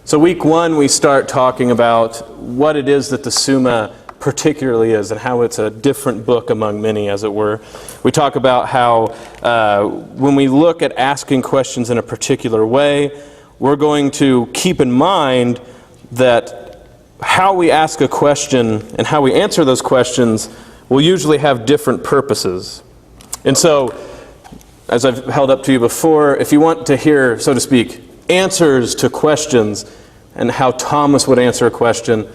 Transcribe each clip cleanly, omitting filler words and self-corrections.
So week one, we start talking about what it is that the Summa particularly is and how it's a different book among many, as it were. We talk about how when we look at asking questions in a particular way, we're going to keep in mind that how we ask a question and how we answer those questions will usually have different purposes. And so, as I've held up to you before, if you want to hear, so to speak, answers to questions and how Thomas would answer a question,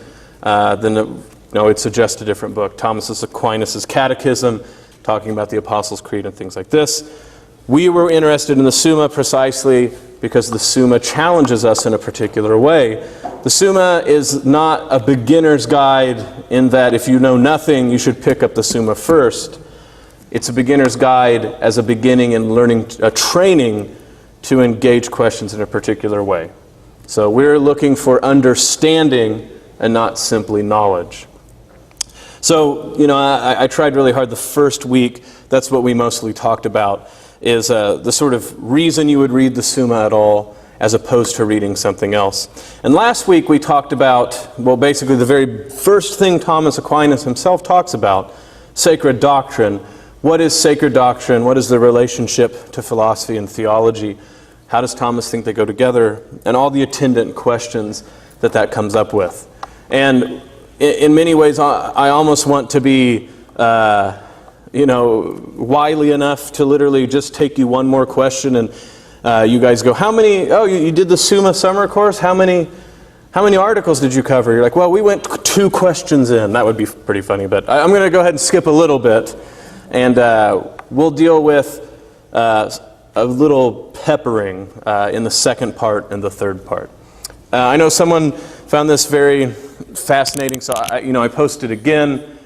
then I'd suggest a different book. Thomas Aquinas' Catechism, talking about the Apostles' Creed and things like this. We were interested in the Summa precisely because the Summa challenges us in a particular way. The Summa is not a beginner's guide in that if you know nothing, you should pick up the Summa first. It's a beginner's guide as a beginning in learning, a training to engage questions in a particular way. So we're looking for understanding and not simply knowledge. So, I tried really hard the first week. That's what we mostly talked about, is the sort of reason you would read the Summa at all as opposed to reading something else. And last week we talked about, basically the very first thing Thomas Aquinas himself talks about, sacred doctrine. What is sacred doctrine? What is the relationship to philosophy and theology? How does Thomas think they go together? And all the attendant questions that comes up with. And in many ways, I almost want to be, wily enough to literally just take you one more question and you guys go, how many, you did the Summa summer course? How many articles did you cover? You're like, well, we went 2 questions in. That would be pretty funny, but I'm going to go ahead and skip a little bit. And we'll deal with a little peppering in the second part and the third part. I know someone found this very fascinating, so I posted again.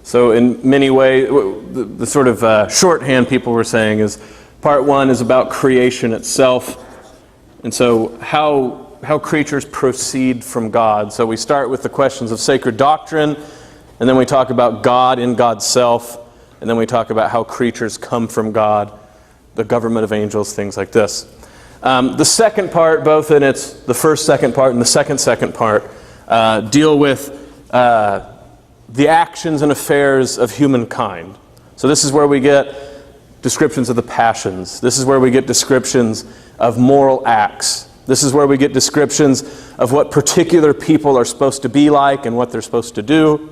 So in many ways, the sort of shorthand people were saying is part 1 is about creation itself. And so how creatures proceed from God. So we start with the questions of sacred doctrine, and then we talk about God in God's self, and then we talk about how creatures come from God, the government of angels, things like this. The second part, both in the first second part and the second part, deal with the actions and affairs of humankind. So this is where we get descriptions of the passions. This is where we get descriptions of moral acts. This is where we get descriptions of what particular people are supposed to be like and what they're supposed to do.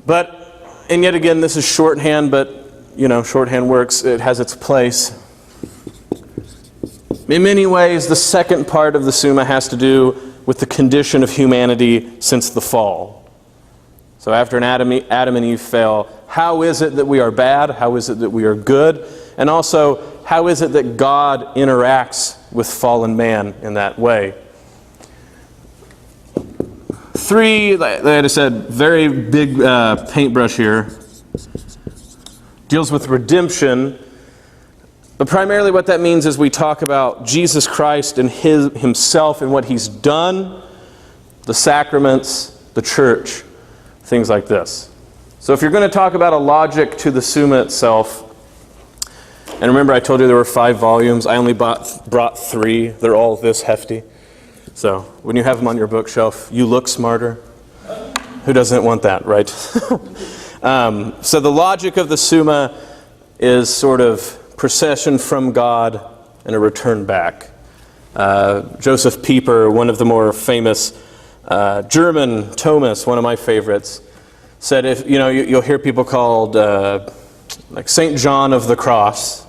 And yet again, this is shorthand, but, shorthand works. It has its place. In many ways, the second part of the Summa has to do with the condition of humanity since the fall. So after Adam and Eve fell, how is it that we are bad? How is it that we are good? And also, how is it that God interacts with fallen man in that way? 3, like I said, very big paintbrush here, deals with redemption. But primarily what that means is we talk about Jesus Christ and himself and what he's done, the sacraments, the church, things like this. So if you're going to talk about a logic to the Summa itself, and remember I told you there were 5 volumes, I only brought 3. They're all this hefty. So when you have them on your bookshelf, you look smarter. Who doesn't want that, right? So the logic of the Summa is sort of procession from God and a return back. Joseph Pieper, one of the more famous German Thomists, one of my favorites, said if you'll hear people called like Saint John of the Cross,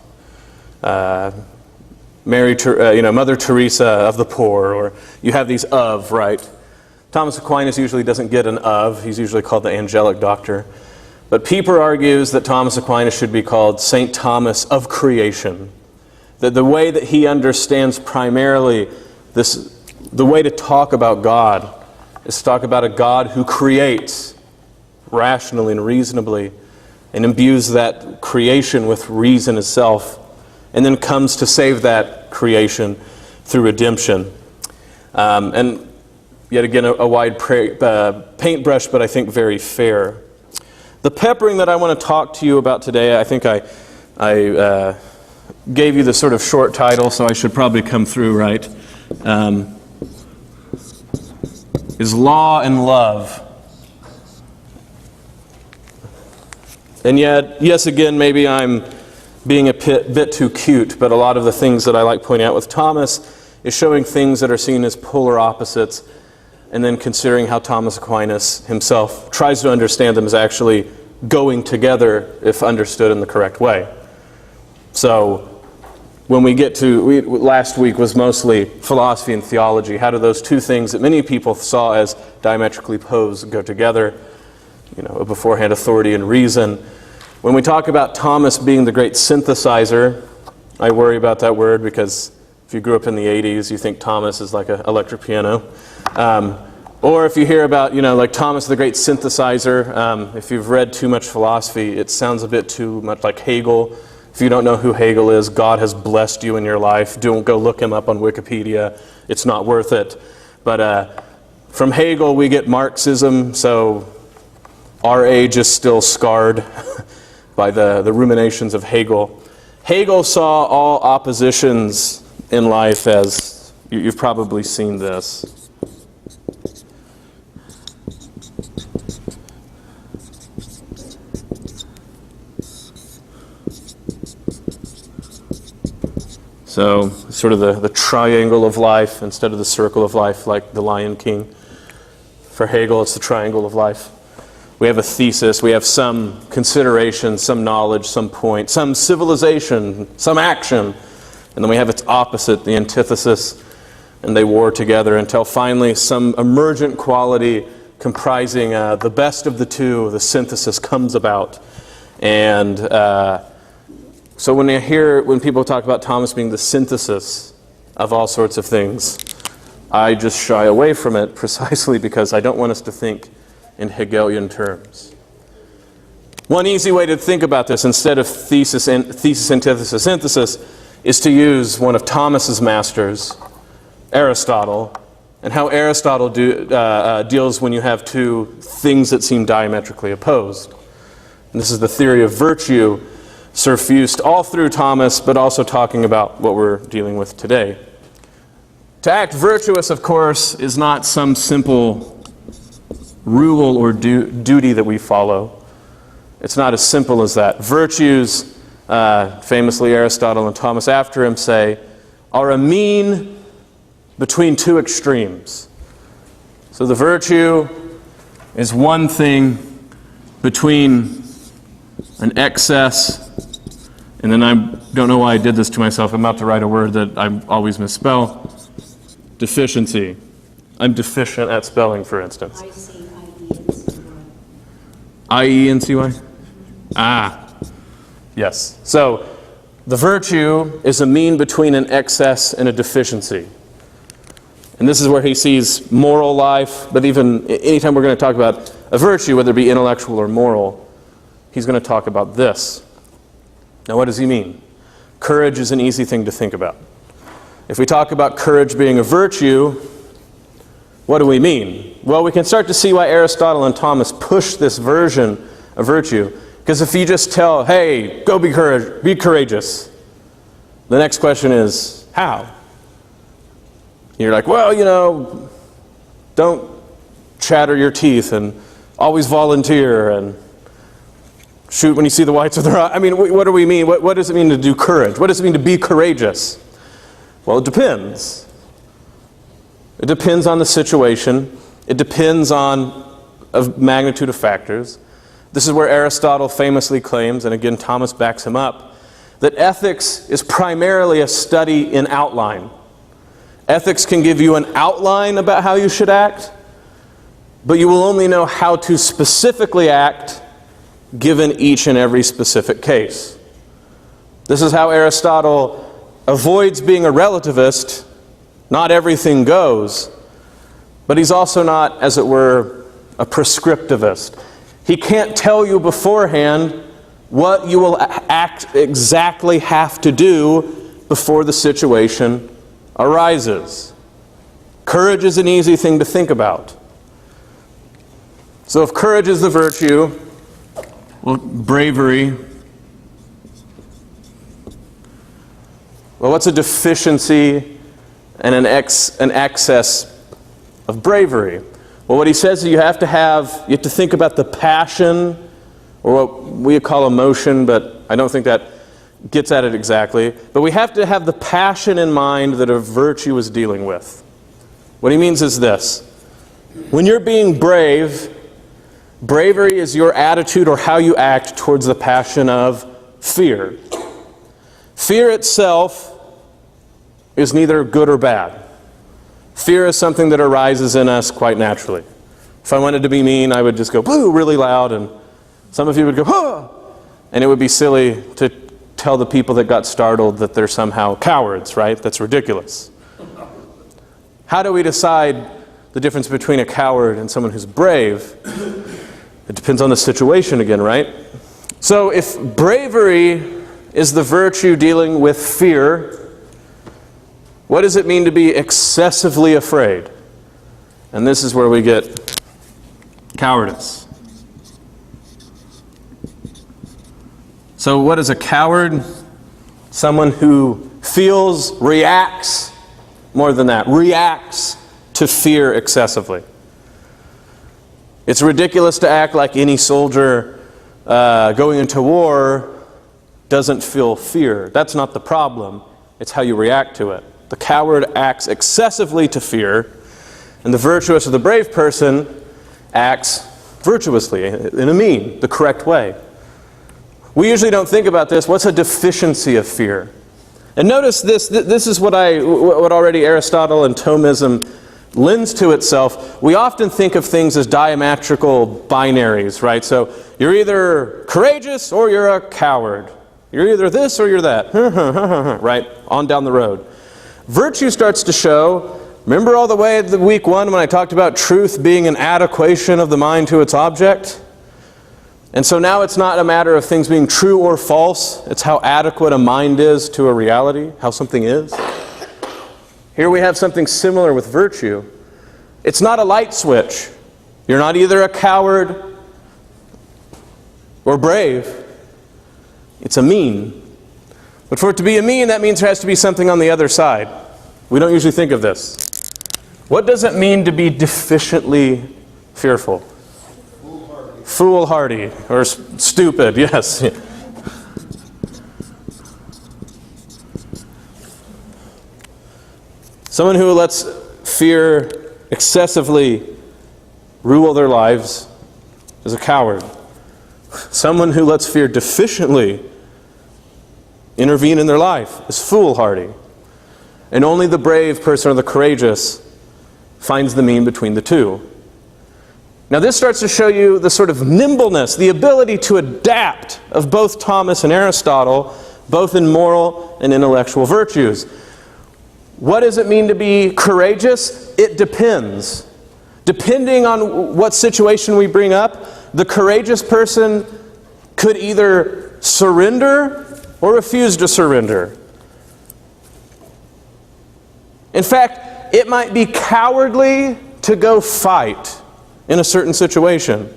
Mother Teresa of the poor, or you have these of, right? Thomas Aquinas usually doesn't get an of. He's usually called the angelic doctor. But Pieper argues that Thomas Aquinas should be called Saint Thomas of creation. That the way that he understands primarily the way to talk about God is to talk about a God who creates rationally and reasonably and imbues that creation with reason itself, and then comes to save that creation through redemption. And yet again, a wide paintbrush, but I think very fair. The peppering that I want to talk to you about today, I think I gave you the sort of short title, so I should probably come through right, is Law and Love. And yet, yes, again, maybe I'm being a bit too cute, but a lot of the things that I like pointing out with Thomas is showing things that are seen as polar opposites, and then considering how Thomas Aquinas himself tries to understand them as actually going together if understood in the correct way. So when we get to, last week was mostly philosophy and theology. How do those two things that many people saw as diametrically opposed go together? You know, beforehand, authority and reason. When we talk about Thomas being the great synthesizer, I worry about that word because if you grew up in the 80s, you think Thomas is like an electric piano. Or if you hear about, like Thomas the great synthesizer, if you've read too much philosophy, it sounds a bit too much like Hegel. If you don't know who Hegel is, God has blessed you in your life. Don't go look him up on Wikipedia. It's not worth it. But from Hegel, we get Marxism, so our age is still scarred by the ruminations of Hegel. Hegel saw all oppositions in life as, you've probably seen this. So, sort of the triangle of life instead of the circle of life, like the Lion King. For Hegel, it's the triangle of life. We have a thesis, we have some consideration, some knowledge, some point, some civilization, some action, and then we have its opposite, the antithesis, and they war together until finally some emergent quality comprising the best of the two, the synthesis, comes about. And so when people talk about Thomas being the synthesis of all sorts of things, I just shy away from it precisely because I don't want us to think in Hegelian terms. One easy way to think about this, instead of thesis, antithesis, synthesis, is to use one of Thomas's masters, Aristotle, and how Aristotle deals when you have two things that seem diametrically opposed. And this is the theory of virtue, suffused all through Thomas, but also talking about what we're dealing with today. To act virtuous, of course, is not some simple rule or duty that we follow. It's not as simple as that. Virtues, famously Aristotle and Thomas after him say, are a mean between two extremes. So the virtue is one thing between an excess, and then I don't know why I did this to myself. I'm about to write a word that I always misspell. Deficiency. I'm deficient at spelling, for instance. I-E-N-C-Y? Ah, yes. So the virtue is a mean between an excess and a deficiency. And this is where he sees moral life, but even anytime we're going to talk about a virtue, whether it be intellectual or moral, he's going to talk about this. Now, what does he mean? Courage is an easy thing to think about. If we talk about courage being a virtue, what do we mean? Well, we can start to see why Aristotle and Thomas push this version of virtue. Because if you just tell, hey, go be courageous, the next question is, how? You're like, well, don't chatter your teeth and always volunteer and shoot when you see the whites of their eye. I mean, what do we mean? What does it mean to do courage? What does it mean to be courageous? Well, it depends. It depends on the situation. It depends on a magnitude of factors. This is where Aristotle famously claims, and again Thomas backs him up, that ethics is primarily a study in outline. Ethics can give you an outline about how you should act, but you will only know how to specifically act given each and every specific case. This is how Aristotle avoids being a relativist. Not everything goes, but he's also not, as it were, a prescriptivist. He can't tell you beforehand what you will exactly have to do before the situation arises. Courage is an easy thing to think about. So if courage is the virtue, Well, bravery. Well, what's a deficiency and an excess of bravery? Well, what he says is you have to think about the passion, or what we call emotion, but I don't think that gets at it exactly. But we have to have the passion in mind that a virtue is dealing with. What he means is this. When you're being brave, bravery is your attitude or how you act towards the passion of fear. Fear itself is neither good or bad. Fear is something that arises in us quite naturally. If I wanted to be mean, I would just go, boo, really loud, and some of you would go, huh! And it would be silly to tell the people that got startled that they're somehow cowards, right? That's ridiculous. How do we decide the difference between a coward and someone who's brave? It depends on the situation again, right? So if bravery is the virtue dealing with fear, what does it mean to be excessively afraid? And this is where we get cowardice. So what is a coward? Someone who feels, reacts, more than that, reacts to fear excessively. It's ridiculous to act like any soldier going into war doesn't feel fear. That's not the problem. It's how you react to it. The coward acts excessively to fear, and the virtuous or the brave person acts virtuously, in a mean, the correct way. We usually don't think about this. What's a deficiency of fear? And notice this is what already Aristotle and Thomism lends to itself. We often think of things as diametrical binaries, right? So you're either courageous or you're a coward. You're either this or you're that, right? On down the road. Virtue starts to show, remember all the way at the week one when I talked about truth being an adequation of the mind to its object? And so now it's not a matter of things being true or false. It's how adequate a mind is to a reality, how something is. Here we have something similar with virtue. It's not a light switch. You're not either a coward or brave. It's a mean. But for it to be a mean, that means there has to be something on the other side. We don't usually think of this. What does it mean to be deficiently fearful? Foolhardy or stupid, yes. Someone who lets fear excessively rule their lives is a coward. Someone who lets fear deficiently intervene in their life is foolhardy. And only the brave person or the courageous finds the mean between the two. Now this starts to show you the sort of nimbleness, the ability to adapt of both Thomas and Aristotle, both in moral and intellectual virtues. What does it mean to be courageous? It depends. Depending on what situation we bring up, the courageous person could either surrender or refuse to surrender. In fact, it might be cowardly to go fight in a certain situation.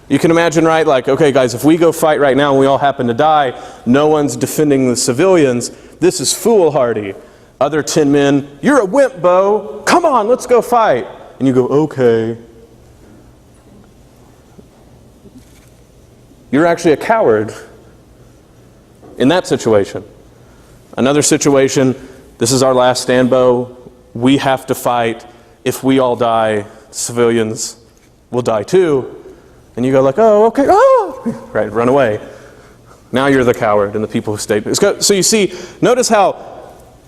You can imagine, right, like, okay guys, if we go fight right now and we all happen to die, no one's defending the civilians, this is foolhardy. Other 10 men, you're a wimp, Bo, come on, let's go fight. And you go, okay. You're actually a coward in that situation. Another situation, this is our last stand, Bo, we have to fight. If we all die, civilians will die too. And you go like, oh, okay, oh, right, run away. Now you're the coward and the people who stayed. So you see, notice how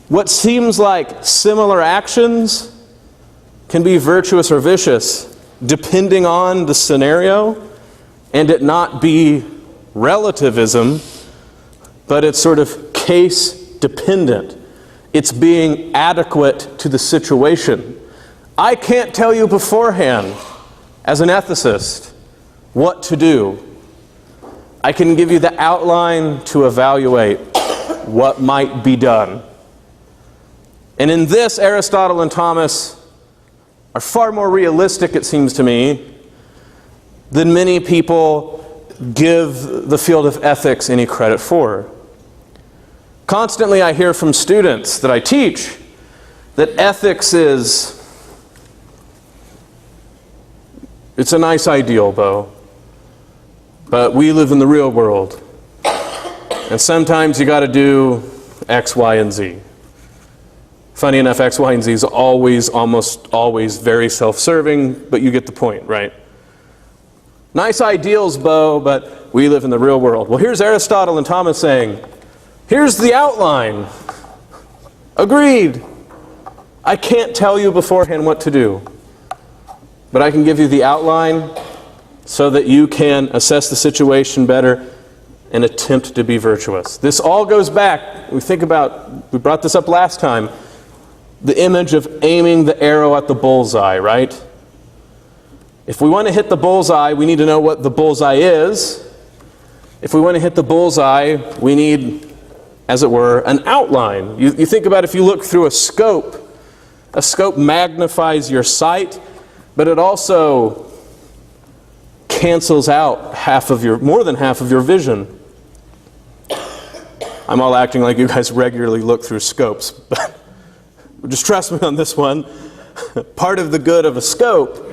what seems like similar actions can be virtuous or vicious depending on the scenario, and it not be relativism, but it's sort of case dependent. It's being adequate to the situation. I can't tell you beforehand, as an ethicist, what to do. I can give you the outline to evaluate what might be done. And in this, Aristotle and Thomas are far more realistic, it seems to me, than many people give the field of ethics any credit for. Constantly I hear from students that I teach that ethics it's a nice ideal, Bo, but we live in the real world. And sometimes you got to do X, Y, and Z. Funny enough, X, Y, and Z is almost always very self-serving, but you get the point, right? Nice ideals, Bo, but we live in the real world. Well, here's Aristotle and Thomas saying, here's the outline. Agreed. I can't tell you beforehand what to do, but I can give you the outline so that you can assess the situation better and attempt to be virtuous. This all goes back, we brought this up last time, the image of aiming the arrow at the bullseye, right? If we want to hit the bullseye, we need to know what the bullseye is. If we want to hit the bullseye, we need, as it were, an outline. You think about if you look through a scope magnifies your sight, but it also cancels out more than half of your vision. I'm all acting like you guys regularly look through scopes, but just trust me on this one. Part of the good of a scope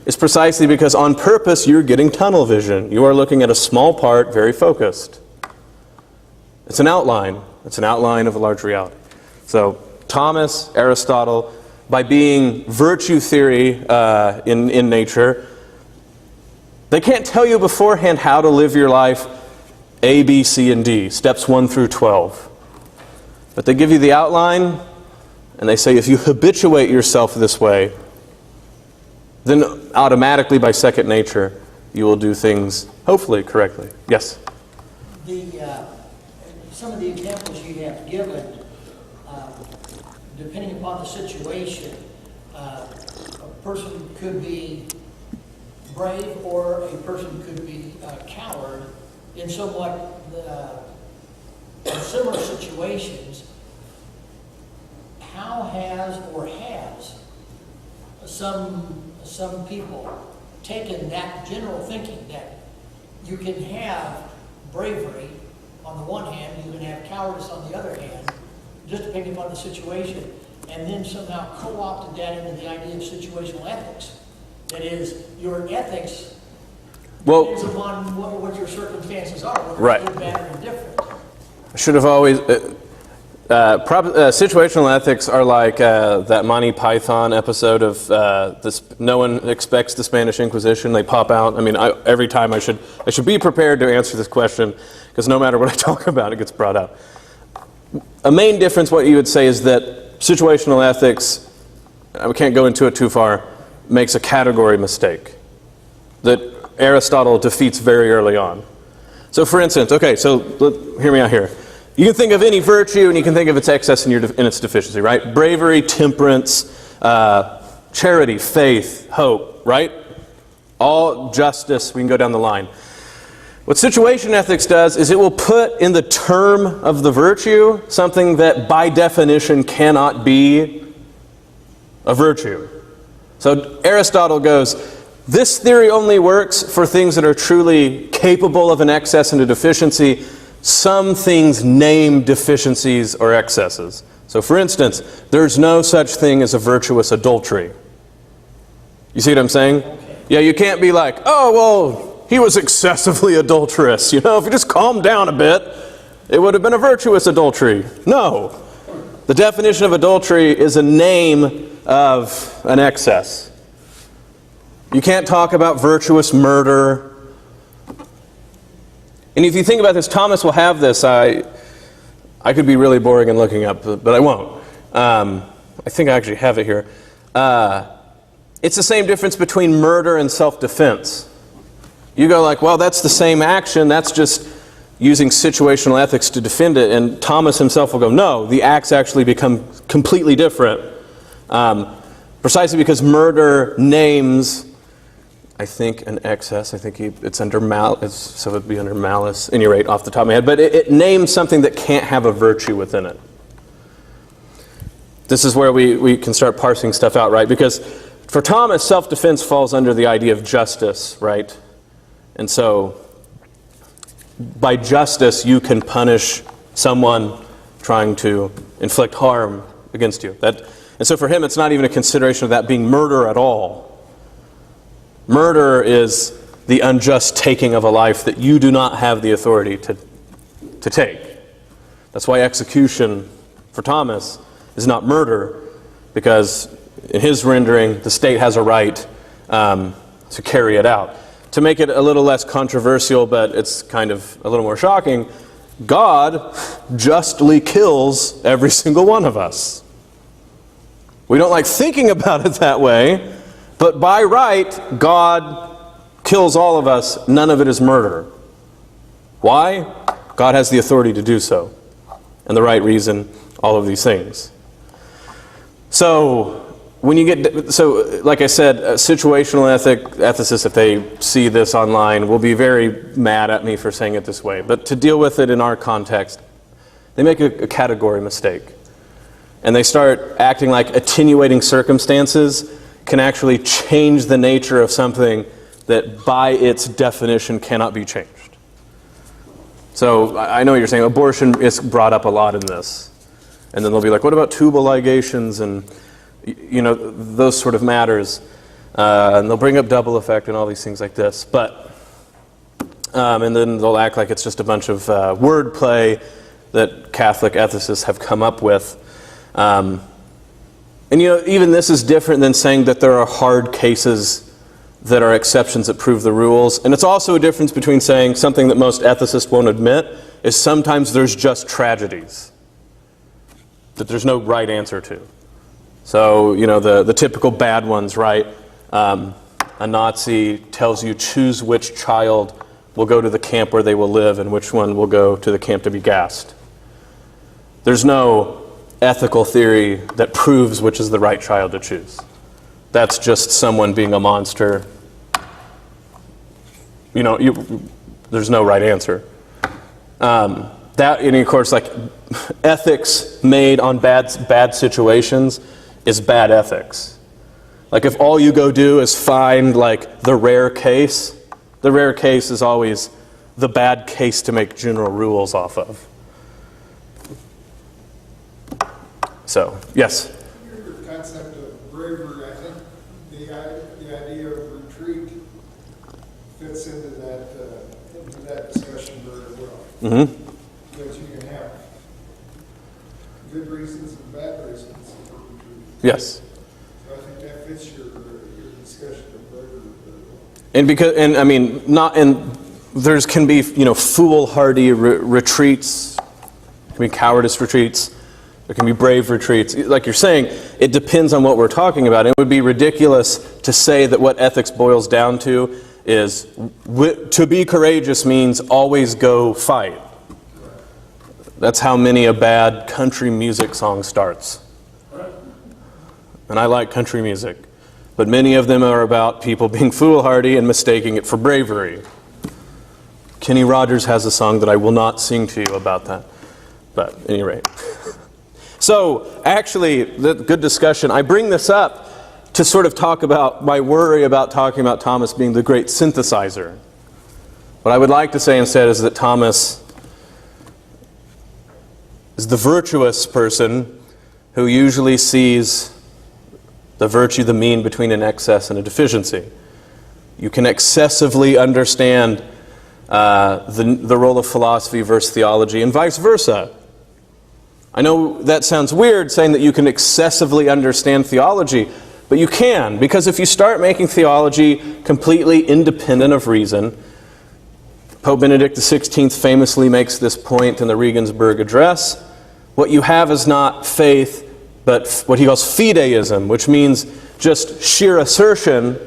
is precisely because on purpose you're getting tunnel vision. You are looking at a small part, very focused. It's an outline. It's an outline of a large reality. So Thomas, Aristotle, by being virtue theory in nature, they can't tell you beforehand how to live your life A, B, C, and D, steps 1 through 12. But they give you the outline, and they say if you habituate yourself this way, then automatically by second nature, you will do things, hopefully, correctly. Yes? Some of the examples you have given, depending upon the situation, a person could be brave or a person could be a coward in somewhat similar situations. How has some people taken that general thinking that you can have bravery on the one hand, you can have cowardice on the other hand, just depending upon the situation, and then somehow co-opted that into the idea of situational ethics? That is, your ethics depends upon what your circumstances are, whether right. good, bad, or indifferent. I should have always... situational ethics are like that Monty Python episode of No One Expects the Spanish Inquisition. They pop out. I mean, every time I should be prepared to answer this question, because no matter what I talk about, it gets brought up. A main difference, what you would say, is that situational ethics, we can't go into it too far, makes a category mistake that Aristotle defeats very early on. So for instance, okay, so hear me out here. You can think of any virtue and you can think of its excess and its deficiency, right? Bravery, temperance, charity, faith, hope, right? All justice, we can go down the line. What situation ethics does is it will put in the term of the virtue something that by definition cannot be a virtue. So Aristotle goes, this theory only works for things that are truly capable of an excess and a deficiency. Some things name deficiencies or excesses. So for instance, there's no such thing as a virtuous adultery. You see what I'm saying? Yeah, you can't be like, oh, well, he was excessively adulterous. You know, if you just calmed down a bit, it would have been a virtuous adultery. No. The definition of adultery is a name of an excess. You can't talk about virtuous murder. And if you think about this, Thomas will have this. I could be really boring and looking up, but I won't. I think I actually have it here. It's the same difference between murder and self-defense. You go like, well, that's the same action. That's just using situational ethics to defend it. And Thomas himself will go, no, the acts actually become completely different. Precisely because murder names, I think, an excess. I think it's under malice, so it would be under malice, at any rate, off the top of my head. But it names something that can't have a virtue within it. This is where we can start parsing stuff out, right? Because for Thomas, self-defense falls under the idea of justice, right? And so by justice you can punish someone trying to inflict harm against you. And so for him, it's not even a consideration of that being murder at all. Murder is the unjust taking of a life that you do not have the authority to take. That's why execution for Thomas is not murder, because in his rendering, the state has a right to carry it out. To make it a little less controversial, but it's kind of a little more shocking, God justly kills every single one of us. We don't like thinking about it that way, but by right, God kills all of us. None of it is murder. Why? God has the authority to do so, and the right reason, all of these things. So, like I said, situational ethicists, if they see this online, will be very mad at me for saying it this way. But to deal with it in our context, they make a category mistake. And they start acting like attenuating circumstances can actually change the nature of something that by its definition cannot be changed. So I know what you're saying. Abortion is brought up a lot in this. And then they'll be like, what about tubal ligations and those sort of matters. And they'll bring up double effect and all these things like this. But, and then they'll act like it's just a bunch of wordplay that Catholic ethicists have come up with. And even this is different than saying that there are hard cases that are exceptions that prove the rules. And it's also a difference between saying something that most ethicists won't admit is sometimes there's just tragedies that there's no right answer to. So, the typical bad ones, right? A Nazi tells you choose which child will go to the camp where they will live and which one will go to the camp to be gassed. There's no ethical theory that proves which is the right child to choose. That's just someone being a monster. There's no right answer. And of course, like ethics made on bad situations is bad ethics. Like if all you go do is find like the rare case is always the bad case to make general rules off of. So, yes? Your concept of bravery, I think the idea of retreat fits into that discussion very well. Mm-hmm. Because you can have good reasons and bad reasons for retreat. Yes. So I think that fits your discussion of bravery very well. There can be foolhardy retreats, there can be cowardice retreats, there can be brave retreats. Like you're saying, it depends on what we're talking about. It would be ridiculous to say that what ethics boils down to is to be courageous means always go fight. That's how many a bad country music song starts. And I like country music, but many of them are about people being foolhardy and mistaking it for bravery. Kenny Rogers has a song that I will not sing to you about that, but at any rate. So, actually, good discussion. I bring this up to sort of talk about my worry about talking about Thomas being the great synthesizer. What I would like to say instead is that Thomas is the virtuous person who usually sees the virtue, the mean between an excess and a deficiency. You can excessively understand the role of philosophy versus theology and vice versa. I know that sounds weird saying that you can excessively understand theology, but you can, because if you start making theology completely independent of reason, Pope Benedict XVI famously makes this point in the Regensburg Address, what you have is not faith, but what he calls fideism, which means just sheer assertion.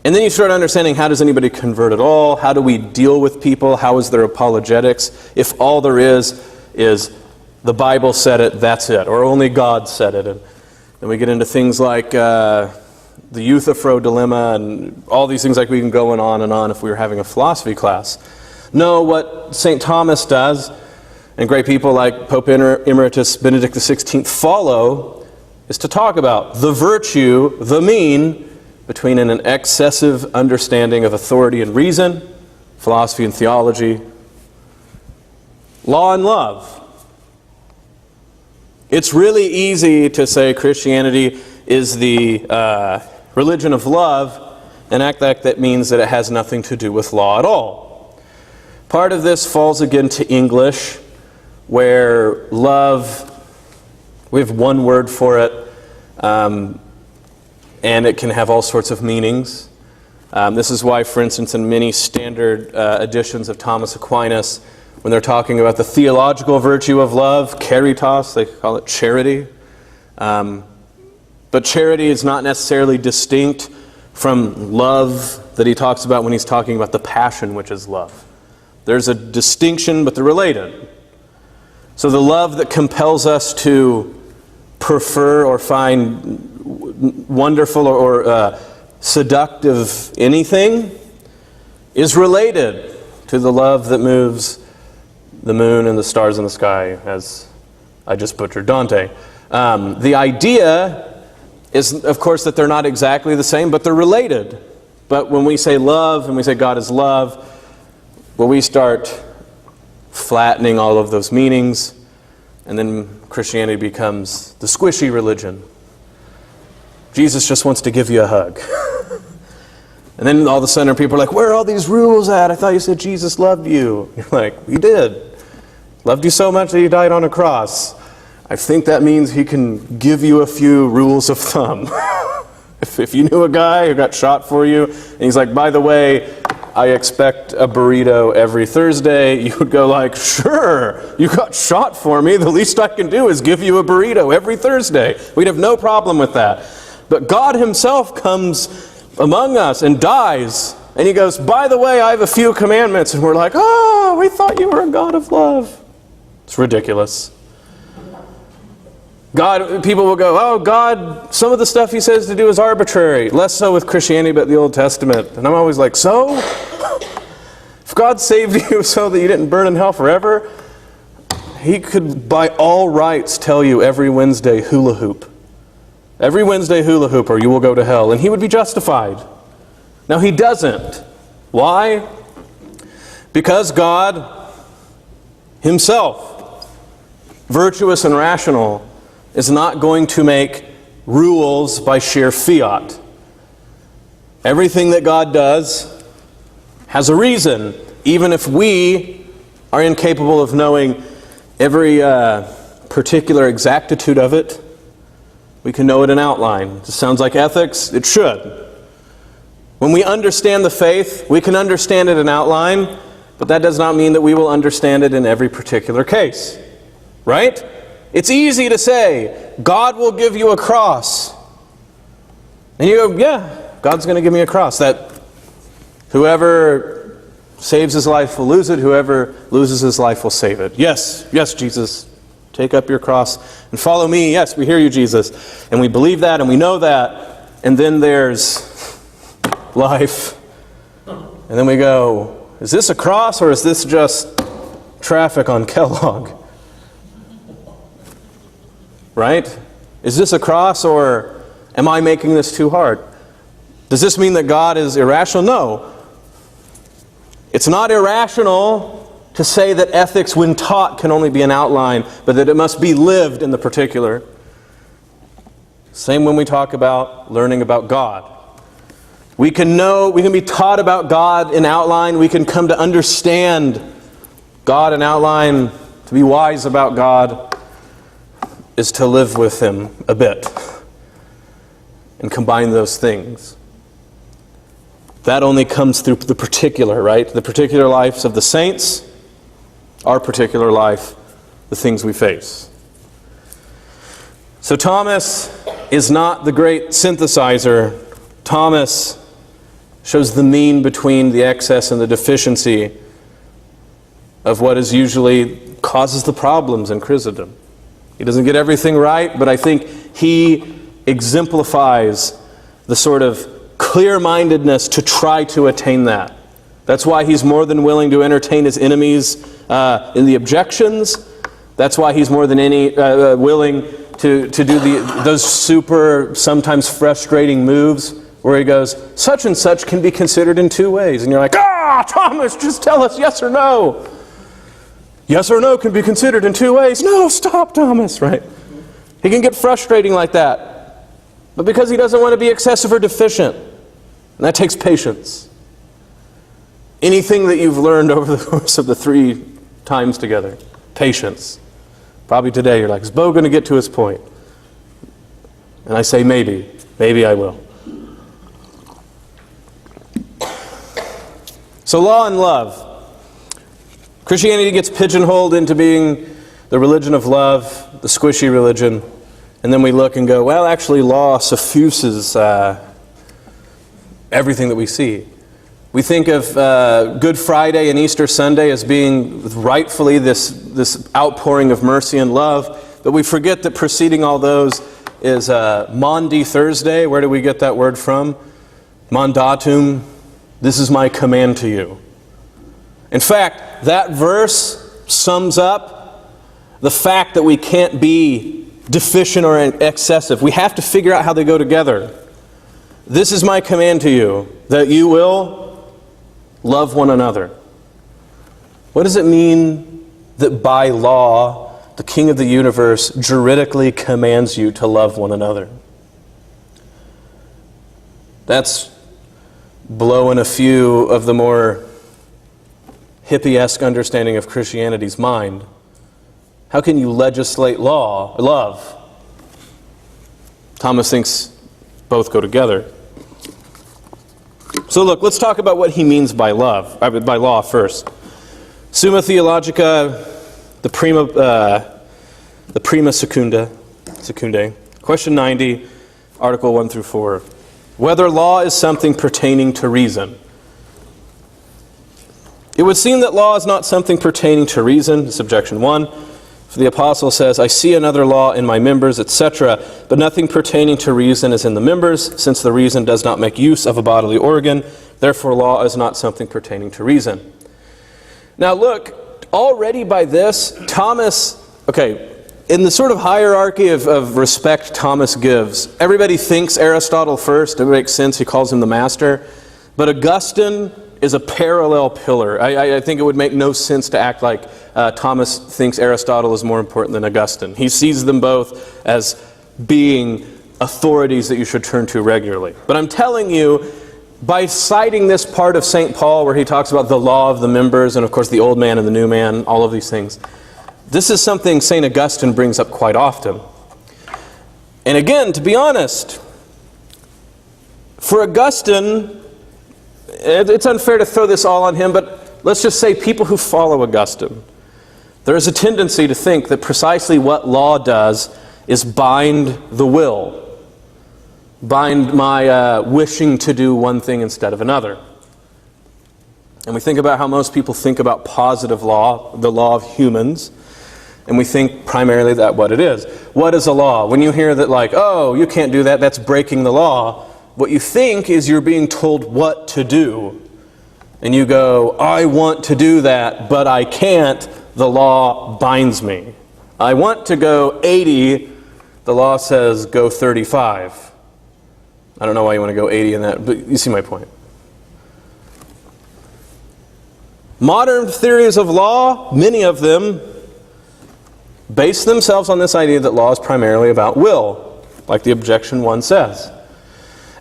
And then you start understanding, how does anybody convert at all? How do we deal with people? How is there apologetics? If all there is the Bible said it, that's it, or only God said it. And then we get into things like the Euthyphro dilemma and all these things, like we can go on and on if we were having a philosophy class. No, what St. Thomas does, and great people like Pope Emeritus Benedict XVI follow, is to talk about the virtue, the mean, between an excessive understanding of authority and reason, philosophy and theology, law and love. It's really easy to say Christianity is the religion of love and act like that means that it has nothing to do with law at all. Part of this falls again to English, where love, we have one word for it, and it can have all sorts of meanings. This is why, for instance, in many standard editions of Thomas Aquinas, when they're talking about the theological virtue of love, caritas, they call it charity. But charity is not necessarily distinct from love that he talks about when he's talking about the passion, which is love. There's a distinction, but they're related. So the love that compels us to prefer or find wonderful or seductive anything is related to the love that moves the moon and the stars in the sky, as I just butchered Dante. The idea is, of course, that they're not exactly the same, but they're related. But when we say love and we say God is love, well, we start flattening all of those meanings, and then Christianity becomes the squishy religion. Jesus just wants to give you a hug. And then all of a sudden people are like, where are all these rules at? I thought you said Jesus loved you. You're like, he did. Loved you so much that he died on a cross. I think that means he can give you a few rules of thumb. If you knew a guy who got shot for you, and he's like, by the way, I expect a burrito every Thursday, you would go like, sure, you got shot for me. The least I can do is give you a burrito every Thursday. We'd have no problem with that. But God himself comes among us and dies. And he goes, by the way, I have a few commandments. And we're like, oh, we thought you were a God of love. It's ridiculous. God, people will go, oh, God, some of the stuff he says to do is arbitrary. Less so with Christianity, but the Old Testament. And I'm always like, so? If God saved you so that you didn't burn in hell forever, he could by all rights tell you every Wednesday hula hoop. Every Wednesday hula hoop or you will go to hell. And he would be justified. Now he doesn't. Why? Because God himself, virtuous and rational, is not going to make rules by sheer fiat. Everything that God does has a reason, even if we are incapable of knowing every particular exactitude of it. We can know it in outline. It sounds like ethics. It should. When we understand the faith, we can understand it in outline, but that does not mean that we will understand it in every particular case. Right? It's easy to say, God will give you a cross. And you go, yeah, God's going to give me a cross. That whoever saves his life will lose it. Whoever loses his life will save it. Yes, yes, Jesus. Take up your cross and follow me. Yes, we hear you, Jesus. And we believe that and we know that. And then there's life. And then we go, is this a cross or is this just traffic on Kellogg? Right? Is this a cross or am I making this too hard? Does this mean that God is irrational? No. It's not irrational to say that ethics, when taught, can only be an outline, but that it must be lived in the particular. Same when we talk about learning about God. We can be taught about God in outline. We can come to understand God in outline. To be wise about God is to live with him a bit and combine those things. That only comes through the particular, right? The particular lives of the saints, our particular life, the things we face. So Thomas is not the great synthesizer. Thomas shows the mean between the excess and the deficiency of what is usually causes the problems in Christendom. He doesn't get everything right, but I think he exemplifies the sort of clear-mindedness to try to attain that. That's why he's more than willing to entertain his enemies in the objections. That's why he's more than willing to do those super, sometimes frustrating moves where he goes, such and such can be considered in two ways. And you're like, Thomas, just tell us yes or no. Yes or no can be considered in two ways. No, stop, Thomas, right? He can get frustrating like that. But because he doesn't want to be excessive or deficient. And that takes patience. Anything that you've learned over the course of the 3 times together, patience. Probably today you're like, is Bo going to get to his point? And I say maybe. Maybe I will. So law and love. Christianity gets pigeonholed into being the religion of love, the squishy religion. And then we look and go, well, actually law suffuses everything that we see. We think of Good Friday and Easter Sunday as being rightfully this outpouring of mercy and love, but we forget that preceding all those is Maundy Thursday. Where do we get that word from? Mandatum, this is my command to you. In fact, that verse sums up the fact that we can't be deficient or excessive. We have to figure out how they go together. This is my command to you, that you will love one another. What does it mean that by law, the King of the universe juridically commands you to love one another? That's blowing a few of the more hippie-esque understanding of Christianity's mind. How can you legislate love? Thomas thinks both go together. So look, let's talk about what he means by by law first. Summa Theologica, the Prima Secundae, question 90, article 1 through 4. Whether law is something pertaining to reason. It would seem that law is not something pertaining to reason, this is objection 1. For the apostle says, I see another law in my members, etc., but nothing pertaining to reason is in the members, since the reason does not make use of a bodily organ. Therefore, law is not something pertaining to reason. Now look, already by this, Thomas, in the sort of hierarchy of respect Thomas gives, everybody thinks Aristotle first. It makes sense, he calls him the master. But Augustine is a parallel pillar. I think it would make no sense to act like Thomas thinks Aristotle is more important than Augustine. He sees them both as being authorities that you should turn to regularly. But I'm telling you, by citing this part of St. Paul where he talks about the law of the members and of course the old man and the new man, all of these things, this is something St. Augustine brings up quite often. And again, to be honest, for Augustine, it's unfair to throw this all on him, but let's just say people who follow Augustine, there is a tendency to think that precisely what law does is bind the will, bind my wishing to do one thing instead of another. And we think about how most people think about positive law, the law of humans, and we think primarily that what it is. What is a law? When you hear that like, oh, you can't do that, that's breaking the law, what you think is you're being told what to do. And you go, I want to do that, but I can't. The law binds me. I want to go 80. The law says go 35. I don't know why you want to go 80 in that, but you see my point. Modern theories of law, many of them, base themselves on this idea that law is primarily about will, like the objection 1 says.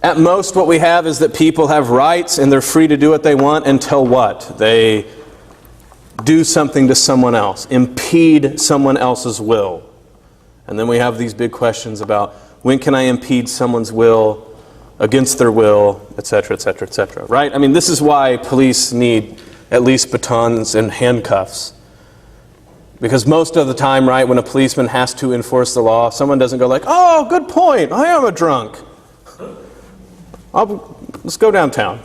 At most, what we have is that people have rights and they're free to do what they want until what? They do something to someone else, impede someone else's will. And then we have these big questions about when can I impede someone's will against their will, etc., etc., etc., right? I mean, this is why police need at least batons and handcuffs. Because most of the time, right, when a policeman has to enforce the law, someone doesn't go like, oh, good point, I am a drunk. Let's go downtown.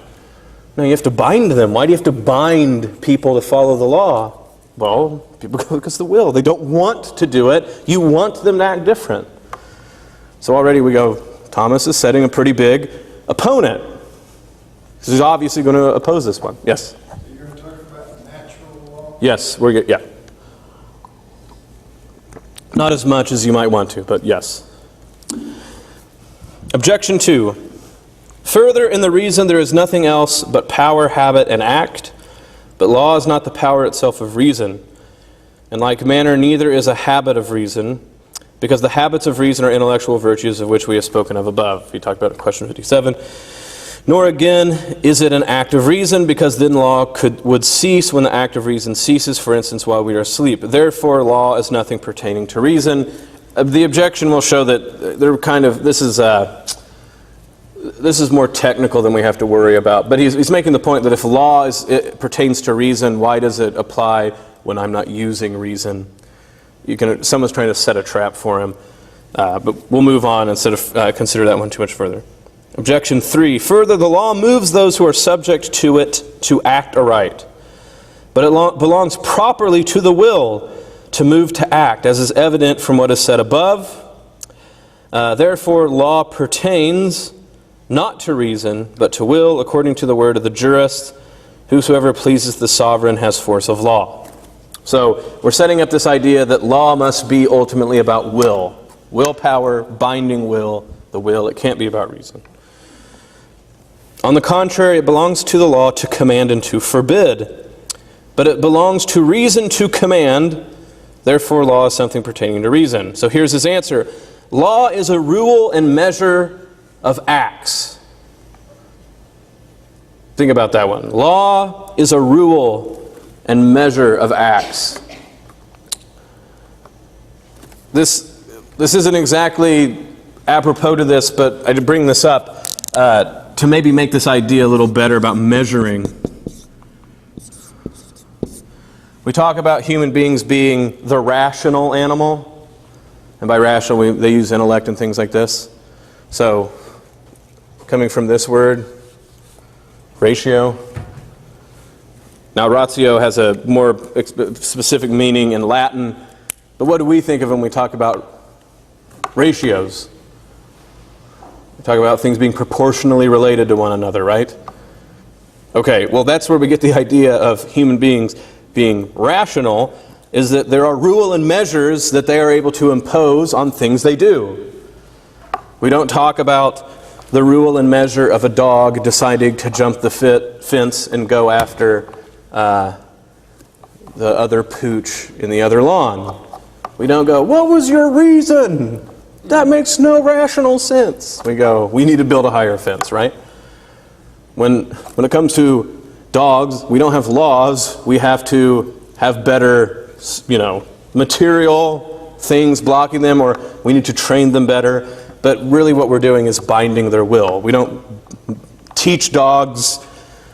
No, you have to bind them. Why do you have to bind people to follow the law? Well, people go because of the will. They don't want to do it. You want them to act different. So already we go, Thomas is setting a pretty big opponent. He's obviously going to oppose this one. Yes? So you're going to talk about natural law? Yes, yeah. Not as much as you might want to, but yes. Objection 2. Further, in the reason there is nothing else but power, habit, and act, but law is not the power itself of reason. In like manner, neither is a habit of reason, because the habits of reason are intellectual virtues of which we have spoken of above. He talked about it in question 57. Nor again is it an act of reason, because then law would cease when the act of reason ceases, for instance, while we are asleep. Therefore, law is nothing pertaining to reason. The objection will show that they're kind of, this is more technical than we have to worry about. But he's making the point that if law pertains to reason, why does it apply when I'm not using reason? Someone's trying to set a trap for him. But we'll move on instead of consider that one too much further. Objection 3. Further, the law moves those who are subject to it to act aright. But it belongs properly to the will to move to act, as is evident from what is said above. Therefore, law pertains not to reason, but to will, according to the word of the jurist, whosoever pleases the sovereign has force of law. So we're setting up this idea that law must be ultimately about will. Willpower, binding will, the will. It can't be about reason. On the contrary, it belongs to the law to command and to forbid. But it belongs to reason to command, therefore law is something pertaining to reason. So here's his answer. Law is a rule and measure of acts. Think about that one. Law is a rule and measure of acts. This isn't exactly apropos to this, but I did bring this up to maybe make this idea a little better about measuring. We talk about human beings being the rational animal, and by rational they use intellect and things like this. So, coming from this word, ratio. Now, ratio has a more specific meaning in Latin, but what do we think of when we talk about ratios? We talk about things being proportionally related to one another, right? Okay, well, that's where we get the idea of human beings being rational, is that there are rule and measures that they are able to impose on things they do. We don't talk about the rule and measure of a dog deciding to jump the fence and go after the other pooch in the other lawn. We don't go, what was your reason? That makes no rational sense. We go, we need to build a higher fence, right? When it comes to dogs, we don't have laws. We have to have better, material things blocking them, or we need to train them better. But really what we're doing is binding their will. We don't teach dogs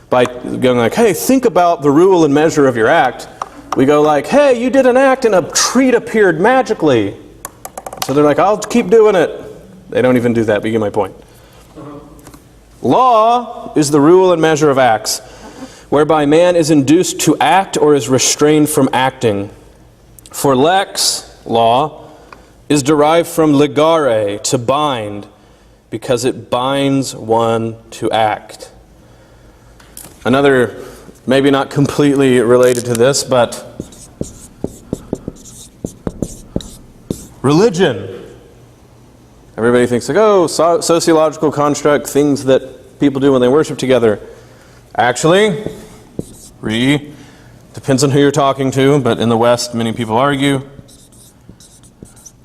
by going like, hey, think about the rule and measure of your act. We go like, hey, you did an act and a treat appeared magically. So they're like, I'll keep doing it. They don't even do that, but you get my point. Law is the rule and measure of acts, whereby man is induced to act or is restrained from acting. For lex, law, is derived from legare, to bind, because it binds one to act. Another, maybe not completely related to this, but religion. Everybody thinks like, oh, sociological construct, things that people do when they worship together. Actually, depends on who you're talking to, but in the West, many people argue.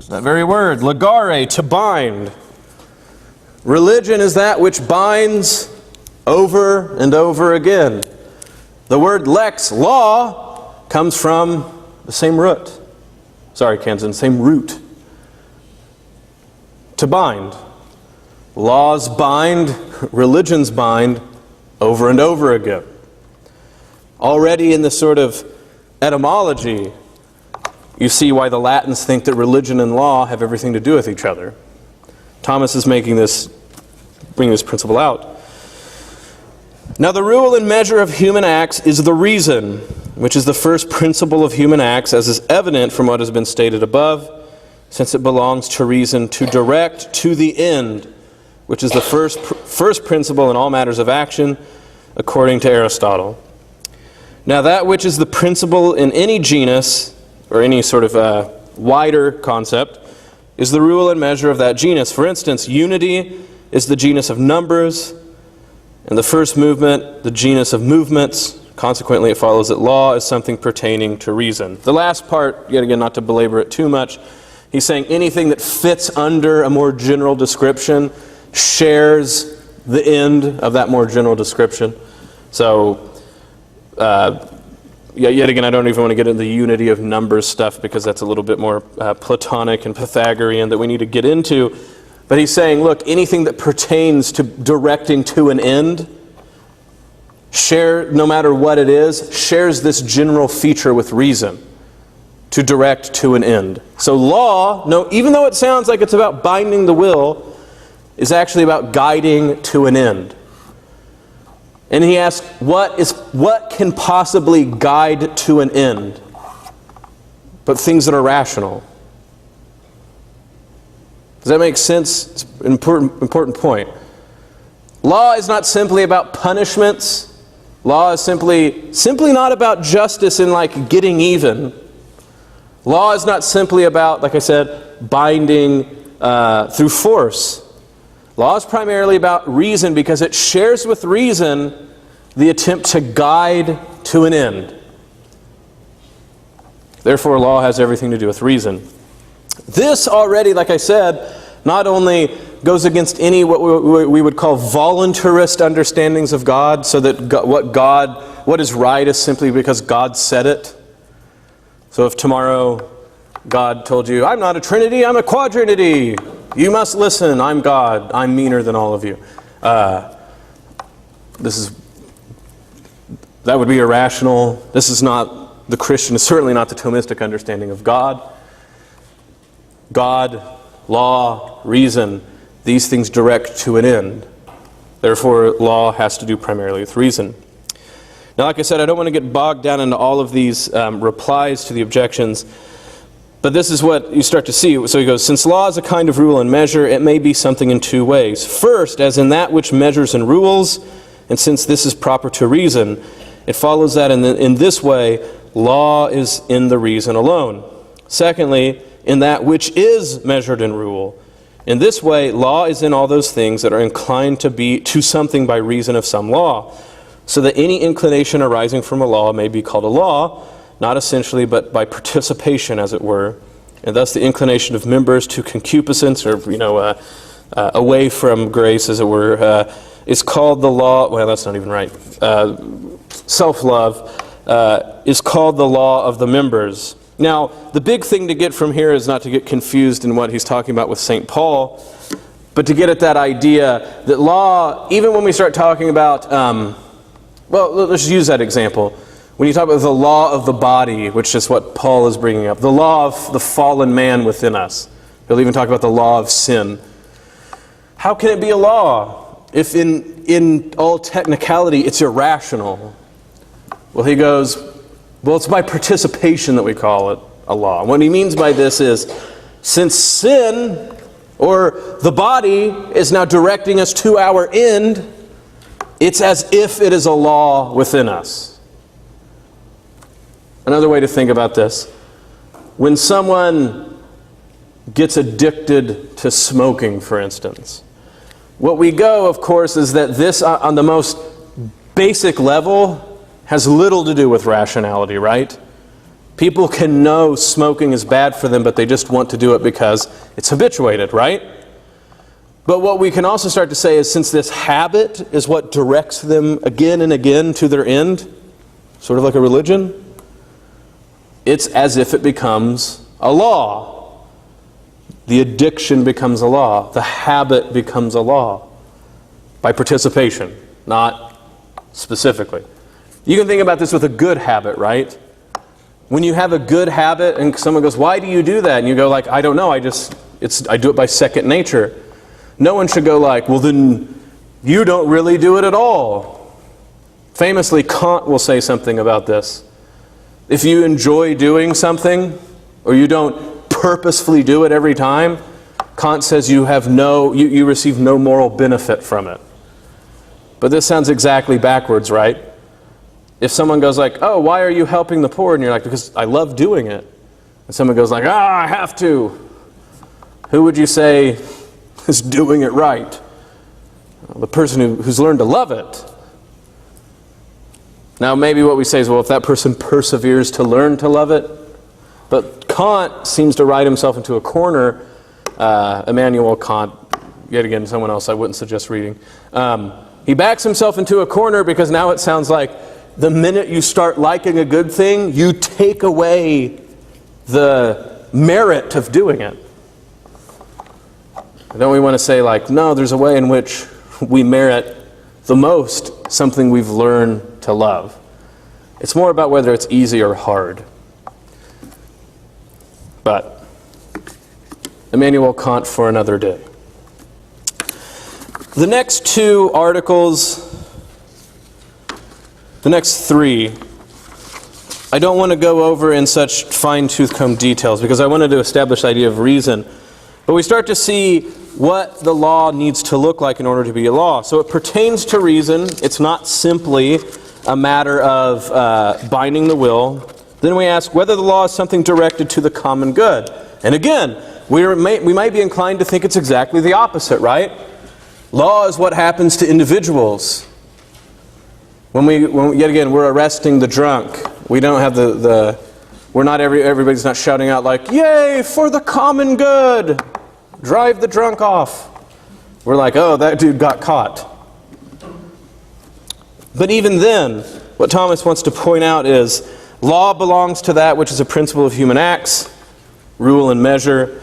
That very word, legare, to bind. Religion is that which binds over and over again. The word lex, law, comes from the same root. Sorry, Kansan, same root. To bind. Laws bind, religions bind, over and over again. Already in this sort of etymology, you see why the Latins think that religion and law have everything to do with each other. Thomas is bringing this principle out. Now the rule and measure of human acts is the reason, which is the first principle of human acts, as is evident from what has been stated above, since it belongs to reason to direct to the end, which is the first principle in all matters of action, according to Aristotle. Now that which is the principle in any genus, or any sort of wider concept, is the rule and measure of that genus. For instance, unity is the genus of numbers, and the first movement, the genus of movements, Consequently, it follows that law is something pertaining to reason. The last part, yet again, not to belabor it too much, he's saying anything that fits under a more general description shares the end of that more general description. So, yet again, I don't even want to get into the unity of numbers stuff because that's a little bit more Platonic and Pythagorean that we need to get into. But he's saying, look, anything that pertains to directing to an end, no matter what it is, shares this general feature with reason, to direct to an end. So law, even though it sounds like it's about binding the will, is actually about guiding to an end. And he asks, what can possibly guide to an end but things that are rational? Does that make sense? It's an important point. Law is not simply about punishments. Law is simply not about justice and like getting even. Law is not simply about, like I said, binding through force. Law is primarily about reason because it shares with reason the attempt to guide to an end. Therefore, law has everything to do with reason. This already, like I said, not only goes against any what we would call voluntarist understandings of God, so that what is right is simply because God said it. So if tomorrow God told you, I'm not a trinity, I'm a quadrinity, you must listen, I'm God, I'm meaner than all of you. That would be irrational. This is not the Christian, certainly not the Thomistic understanding of God. God, law, reason, these things direct to an end. Therefore, law has to do primarily with reason. Now, like I said, I don't want to get bogged down into all of these replies to the objections, but this is what you start to see. So he goes, since law is a kind of rule and measure, it may be something in two ways. First, as in that which measures and rules, and since this is proper to reason, it follows that in this way, law is in the reason alone. Secondly, in that which is measured and rule. In this way, law is in all those things that are inclined to be to something by reason of some law, so that any inclination arising from a law may be called a law, not essentially but by participation, as it were, and thus the inclination of members to concupiscence, or away from grace, as it were, is called the law. Well, that's not even right. Self-love is called the law of the members. Now, the big thing to get from here is not to get confused in what he's talking about with St. Paul, but to get at that idea that law, even when we start talking about, let's use that example. When you talk about the law of the body, which is what Paul is bringing up, the law of the fallen man within us. He'll even talk about the law of sin. How can it be a law if in all technicality it's irrational? Well, he goes, it's by participation that we call it a law. What he means by this is, since sin, or the body, is now directing us to our end, it's as if it is a law within us. Another way to think about this, when someone gets addicted to smoking, for instance, what we go, of course, is that this, on the most basic level, has little to do with rationality, right? People can know smoking is bad for them, but they just want to do it because it's habituated, right? But what we can also start to say is, since this habit is what directs them again and again to their end, sort of like a religion, it's as if it becomes a law. The addiction becomes a law. The habit becomes a law. By participation, not specifically. You can think about this with a good habit, right? When you have a good habit and someone goes, why do you do that? And you go like, I don't know, I do it by second nature. No one should go like, well then you don't really do it at all. Famously, Kant will say something about this. If you enjoy doing something, or you don't purposefully do it every time, Kant says you receive no moral benefit from it. But this sounds exactly backwards, right? If someone goes like, oh, why are you helping the poor? And you're like, because I love doing it. And someone goes like, I have to. Who would you say is doing it right? The person who's learned to love it. Now, maybe what we say is, well, if that person perseveres to learn to love it. But Kant seems to write himself into a corner. Immanuel Kant, yet again, someone else I wouldn't suggest reading. He backs himself into a corner because now it sounds like the minute you start liking a good thing, you take away the merit of doing it. Don't we want to say, like, no, there's a way in which we merit the most something we've learned to love. It's more about whether it's easy or hard. But Immanuel Kant for another day. The next two articles, the next three, I don't want to go over in such fine-tooth comb details because I wanted to establish the idea of reason. But we start to see what the law needs to look like in order to be a law. So it pertains to reason. It's not simply a matter of binding the will. Then we ask whether the law is something directed to the common good. And again, we might be inclined to think it's exactly the opposite, right? Law is what happens to individuals. When yet again, we're arresting the drunk. We don't have everybody's not shouting out like, "Yay, for the common good! Drive the drunk off." We're like, "Oh, that dude got caught." But even then, what Thomas wants to point out is law belongs to that which is a principle of human acts, rule and measure.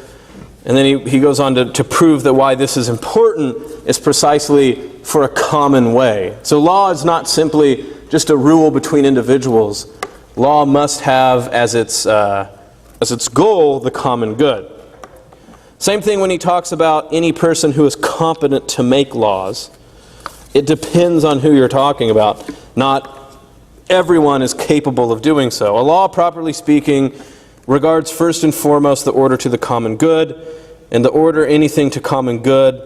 And then he goes on to prove that why this is important is precisely for a common way. So law is not simply just a rule between individuals. Law must have as its goal the common good. Same thing when he talks about any person who is competent to make laws. It depends on who you're talking about. Not everyone is capable of doing so. A law, properly speaking, regards first and foremost the order to the common good, and the order anything to common good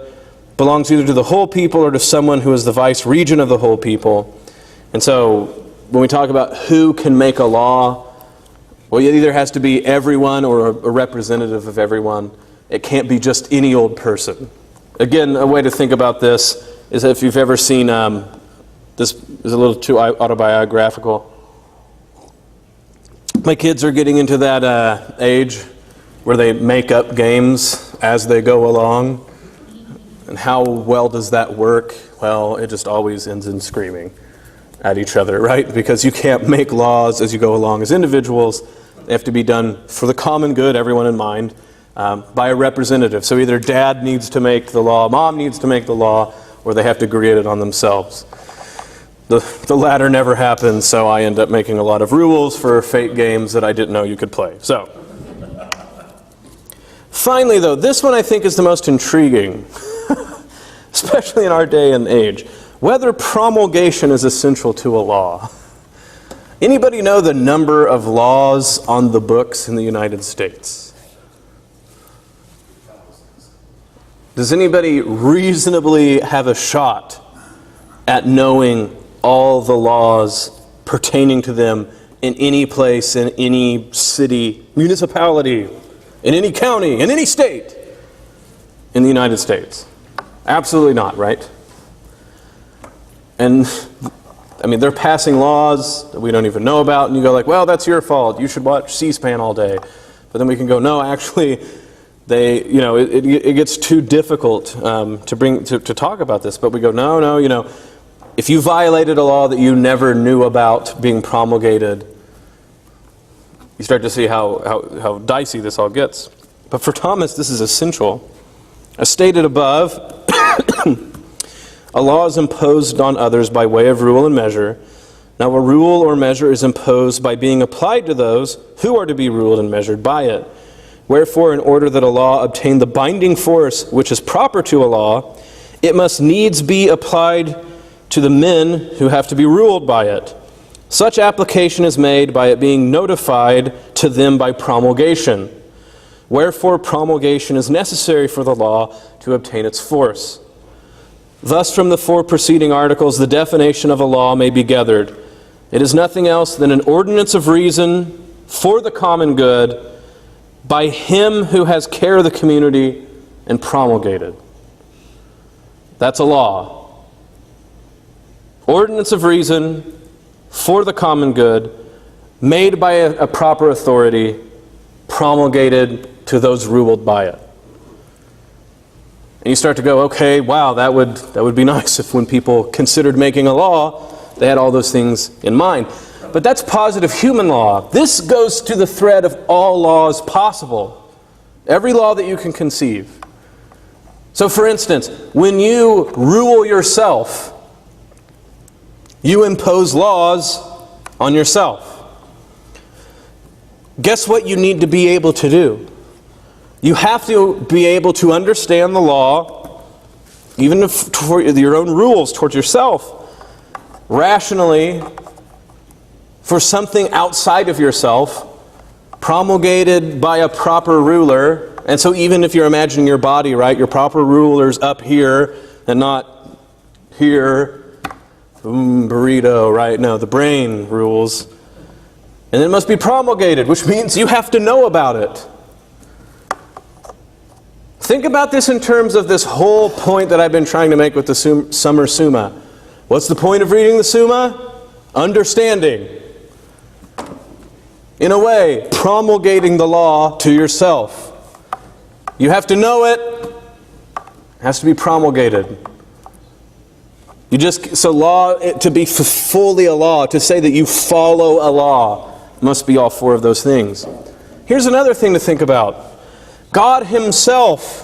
belongs either to the whole people or to someone who is the vice-regent of the whole people. And so when we talk about who can make a law, well, it either has to be everyone or a representative of everyone. It can't be just any old person. Again, a way to think about this is if you've ever seen, this is a little too autobiographical. My kids are getting into that age where they make up games as they go along. And how well does that work? Well, it just always ends in screaming at each other, right? Because you can't make laws as you go along as individuals. They have to be done for the common good, everyone in mind, by a representative. So either dad needs to make the law, mom needs to make the law, or they have to create it on themselves. The latter never happens, so I end up making a lot of rules for fake games that I didn't know you could play. So, finally though, this one I think is the most intriguing, especially in our day and age. Whether promulgation is essential to a law. Anybody know the number of laws on the books in the United States? Does anybody reasonably have a shot at knowing all the laws pertaining to them in any place, in any city, municipality, in any county, in any state in the United States? Absolutely not, right? And I mean, they're passing laws that we don't even know about, and you go like, well, that's your fault. You should watch C-SPAN all day. But then we can go, no, actually, it gets too difficult to talk about this. But we go, no, if you violated a law that you never knew about being promulgated, you start to see how dicey this all gets. But for Thomas, this is essential. As stated above, a law is imposed on others by way of rule and measure. Now, a rule or measure is imposed by being applied to those who are to be ruled and measured by it. Wherefore, in order that a law obtain the binding force which is proper to a law, it must needs be applied to the men who have to be ruled by it. Such application is made by it being notified to them by promulgation. Wherefore, promulgation is necessary for the law to obtain its force. Thus, from the four preceding articles, the definition of a law may be gathered. It is nothing else than an ordinance of reason for the common good by him who has care of the community and promulgated. That's a law. Ordinance of reason for the common good, made by a proper authority, promulgated to those ruled by it. And you start to go, okay, wow, that would be nice if when people considered making a law, they had all those things in mind. But that's positive human law. This goes to the thread of all laws possible. Every law that you can conceive. So for instance, when you rule yourself, you impose laws on yourself. Guess what you need to be able to do? You have to be able to understand the law, even if for your own rules towards yourself, rationally, for something outside of yourself, promulgated by a proper ruler. And so even if you're imagining your body, right, your proper ruler's up here and not here, burrito, right? No, the brain rules. And it must be promulgated, which means you have to know about it. Think about this in terms of this whole point that I've been trying to make with the summer Summa. What's the point of reading the Summa? Understanding. In a way, promulgating the law to yourself. You have to know it. It has to be promulgated. So law, to be fully a law, to say that you follow a law, must be all four of those things. Here's another thing to think about. God Himself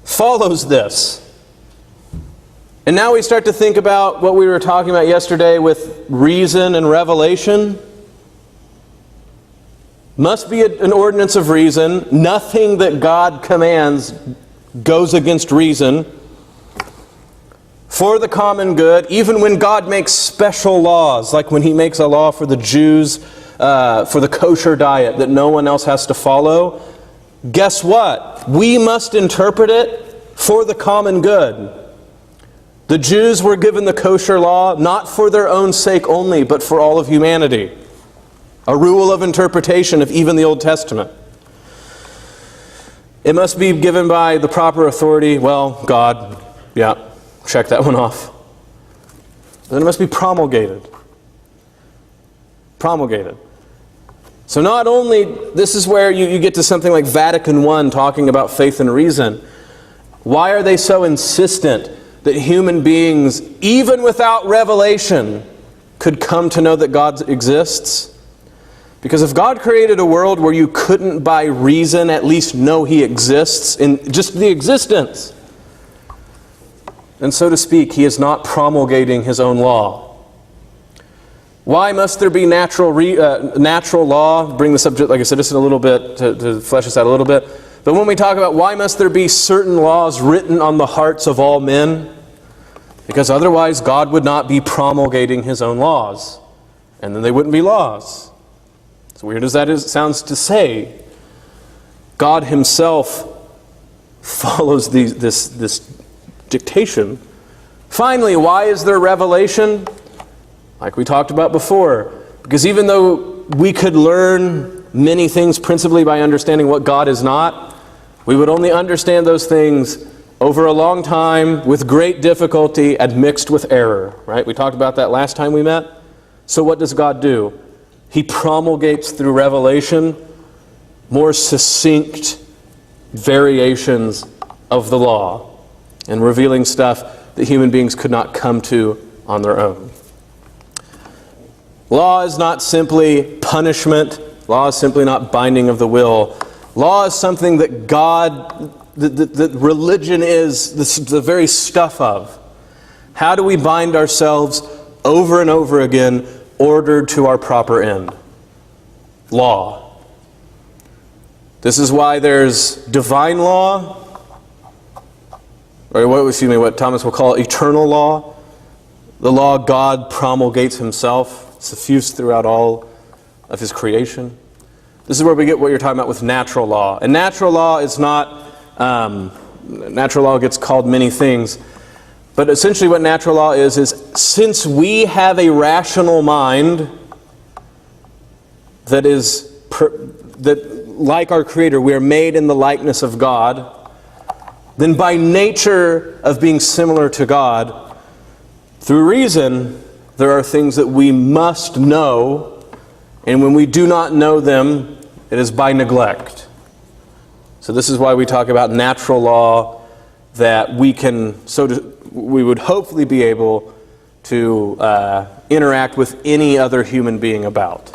follows this. And now we start to think about what we were talking about yesterday with reason and revelation. Must be an ordinance of reason. Nothing that God commands goes against reason. For the common good, even when God makes special laws, like when He makes a law for the Jews, for the kosher diet that no one else has to follow, guess what? We must interpret it for the common good. The Jews were given the kosher law not for their own sake only, but for all of humanity. A rule of interpretation of even the Old Testament. It must be given by the proper authority. Well, God, yeah, check that one off. Then it must be promulgated. Promulgated. So not only, this is where you get to something like Vatican I talking about faith and reason. Why are they so insistent that human beings, even without revelation, could come to know that God exists? Because if God created a world where you couldn't by reason at least know He exists, in just the existence, then so to speak, He is not promulgating His own law. Why must there be natural law? Bring the subject, like I said, just in a little bit, to flesh this out a little bit. But when we talk about why must there be certain laws written on the hearts of all men? Because otherwise God would not be promulgating His own laws. And then they wouldn't be laws. As weird as that sounds to say, God Himself follows this dictation. Finally, why is there revelation? Like we talked about before. Because even though we could learn many things principally by understanding what God is not, we would only understand those things over a long time with great difficulty and mixed with error. Right? We talked about that last time we met. So what does God do? He promulgates through revelation more succinct variations of the law and revealing stuff that human beings could not come to on their own. Law is not simply punishment. Law is simply not binding of the will. Law is something that God, that religion is the very stuff of. How do we bind ourselves over and over again, ordered to our proper end? Law. This is why there's divine law, or what Thomas will call eternal law. The law God promulgates Himself, suffused throughout all of His creation. This is where we get what you're talking about with natural law. And natural law is not, natural law gets called many things, but essentially what natural law is since we have a rational mind that like our Creator, we are made in the likeness of God, then by nature of being similar to God, through reason, there are things that we must know, and when we do not know them, it is by neglect. So this is why we talk about natural law, that we would hopefully be able to interact with any other human being about.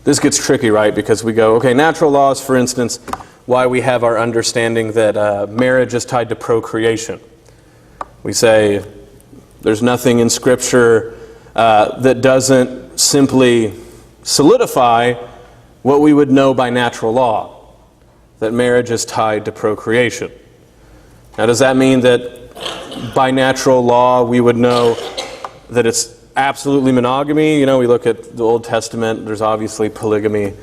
This gets tricky, right? Because we go, okay, natural laws, for instance, why we have our understanding that marriage is tied to procreation. We say there's nothing in Scripture that doesn't simply solidify what we would know by natural law, that marriage is tied to procreation. Now, does that mean that by natural law we would know that it's absolutely monogamy? You know, we look at the Old Testament, there's obviously polygamy.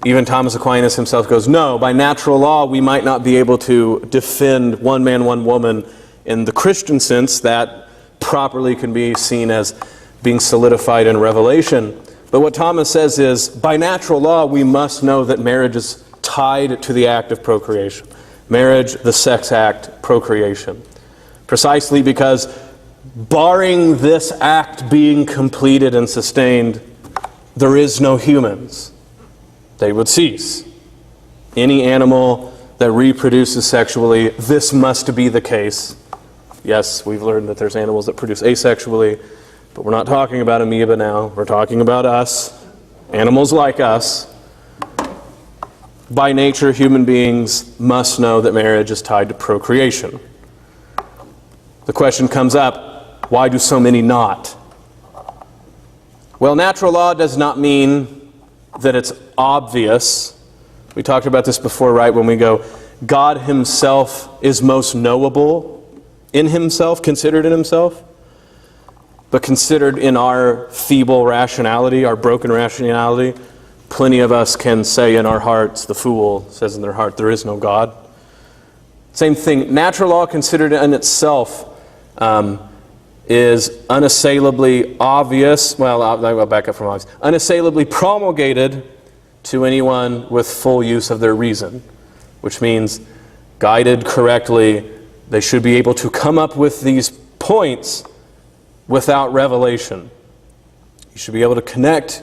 Even Thomas Aquinas himself goes, no, by natural law we might not be able to defend one man, one woman in the Christian sense. That properly can be seen as being solidified in Revelation. But what Thomas says is, by natural law we must know that marriage is tied to the act of procreation. Marriage, the sex act, procreation. Precisely because barring this act being completed and sustained, there is no humans. They would cease. Any animal that reproduces sexually, this must be the case. Yes, we've learned that there's animals that produce asexually, but we're not talking about amoeba now. We're talking about us, animals like us. By nature, human beings must know that marriage is tied to procreation. The question comes up, why do so many not? Well, natural law does not mean that it's obvious. We talked about this before, right, when we go, God himself is most knowable in himself, considered in himself, but considered in our feeble rationality, our broken rationality. Plenty of us can say in our hearts, the fool says in their heart, there is no God. Same thing, natural law considered in itself is unassailably obvious, well, I'll back up from obvious, unassailably promulgated to anyone with full use of their reason, which means guided correctly, they should be able to come up with these points without revelation. You should be able to connect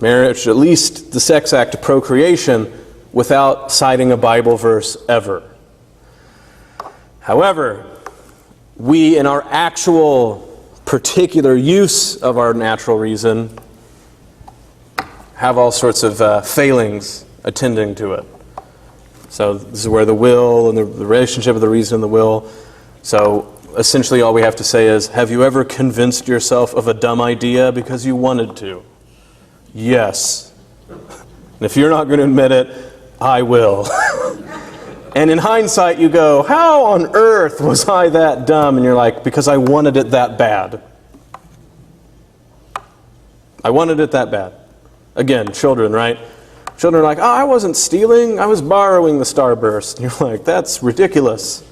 marriage, at least the sex act, to procreation without citing a Bible verse ever. However, we, in our actual particular use of our natural reason, have all sorts of failings attending to it. So this is where the will and the relationship of the reason and the will. So essentially all we have to say is, have you ever convinced yourself of a dumb idea because you wanted to? Yes. And if you're not going to admit it, I will. And in hindsight, you go, how on earth was I that dumb? And you're like, because I wanted it that bad. I wanted it that bad. Again, children, right? Children are like, oh, I wasn't stealing, I was borrowing the Starburst. And you're like, that's ridiculous.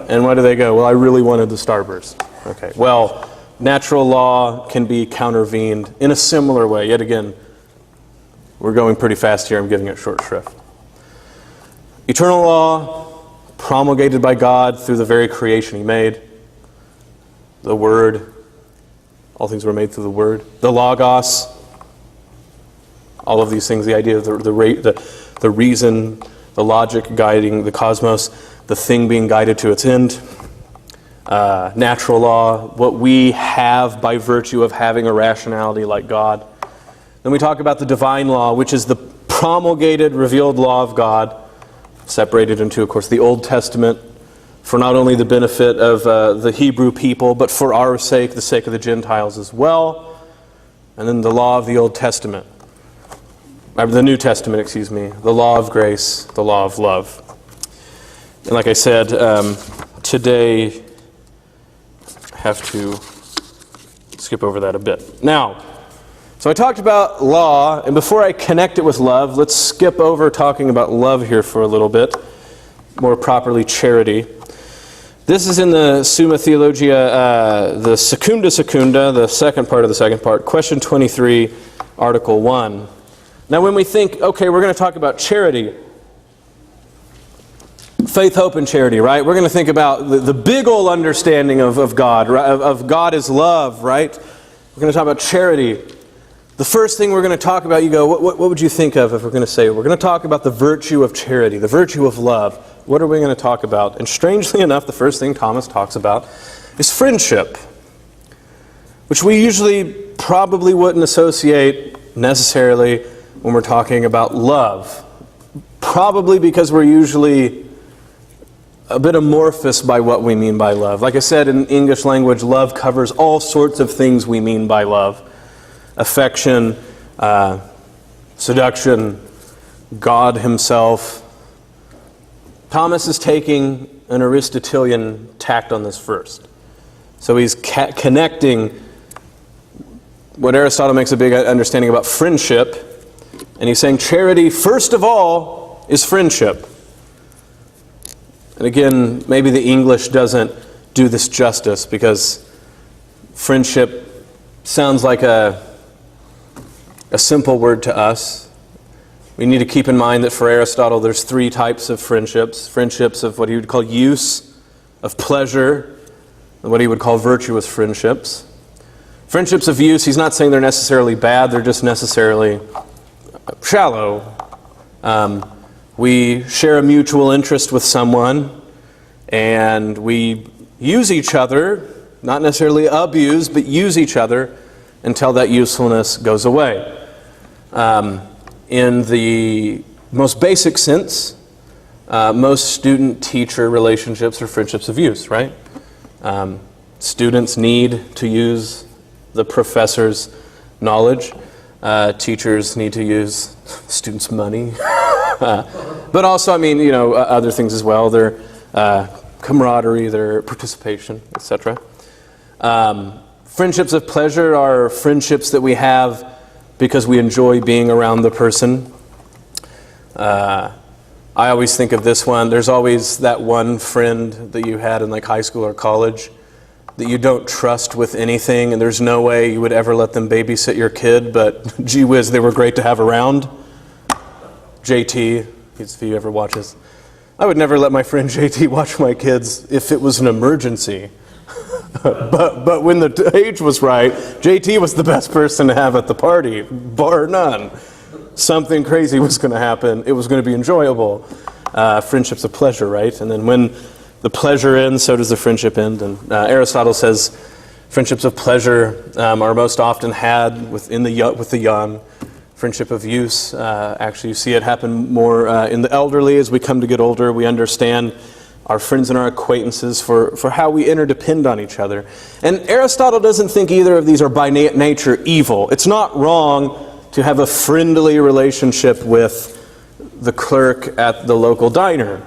And why do they go? Well, I really wanted the Starburst. Okay, well, natural law can be countervened in a similar way. Yet again, we're going pretty fast here. I'm giving it short shrift. Eternal law, promulgated by God through the very creation he made. The Word, all things were made through the Word. The Logos, all of these things, the idea of the reason, the logic guiding the cosmos, the thing being guided to its end. Natural law, what we have by virtue of having a rationality like God. Then we talk about the divine law, which is the promulgated, revealed law of God, separated into, of course, the Old Testament, for not only the benefit of the Hebrew people, but for our sake, the sake of the Gentiles as well. And then the law of the Old Testament, the New Testament, the law of grace, the law of love. And like I said, today I have to skip over that a bit. Now, so I talked about law, and before I connect it with love, let's skip over talking about love here for a little bit, more properly charity. This is in the Summa Theologia, the Secunda Secunda, the second part of the second part, question 23, article 1. Now when we think, okay, we're going to talk about charity, Faith, hope, and charity, right? We're going to think about the big old understanding of God, right? Of God is love, right? We're going to talk about charity. The first thing we're going to talk about, you go, what would you think of if we're going to say, we're going to talk about the virtue of charity, the virtue of love. What are we going to talk about? And strangely enough, the first thing Thomas talks about is friendship, which we usually probably wouldn't associate necessarily when we're talking about love. Probably because we're usually a bit amorphous by what we mean by love. Like I said, in English language, love covers all sorts of things we mean by love. Affection, seduction, God himself. Thomas is taking an Aristotelian tact on this first. So he's connecting what Aristotle makes a big understanding about friendship, and he's saying charity, first of all, is friendship. And again, maybe the English doesn't do this justice, because friendship sounds like a simple word to us. We need to keep in mind that for Aristotle, there's three types of friendships. Friendships of what he would call use, of pleasure, and what he would call virtuous friendships. Friendships of use, he's not saying they're necessarily bad, they're just necessarily shallow. We share a mutual interest with someone, and we use each other, not necessarily abuse, but use each other until that usefulness goes away. In the most basic sense, most student-teacher relationships are friendships of use, right? Students need to use the professor's knowledge. Teachers need to use students' money. But also, other things as well. Their camaraderie, their participation, etc. Friendships of pleasure are friendships that we have because we enjoy being around the person. I always think of this one. There's always that one friend that you had in like high school or college that you don't trust with anything, and there's no way you would ever let them babysit your kid, but gee whiz, they were great to have around. JT, if he ever watches. I would never let my friend JT watch my kids if it was an emergency. but when the age was right, JT was the best person to have at the party, bar none. Something crazy was going to happen. It was going to be enjoyable. Friendships of pleasure, right? And then when the pleasure ends, so does the friendship end. And Aristotle says friendships of pleasure are most often had with the young. Friendship of use, actually you see it happen more in the elderly. As we come to get older, we understand our friends and our acquaintances for how we interdepend on each other. And Aristotle doesn't think either of these are by nature evil. It's not wrong to have a friendly relationship with the clerk at the local diner.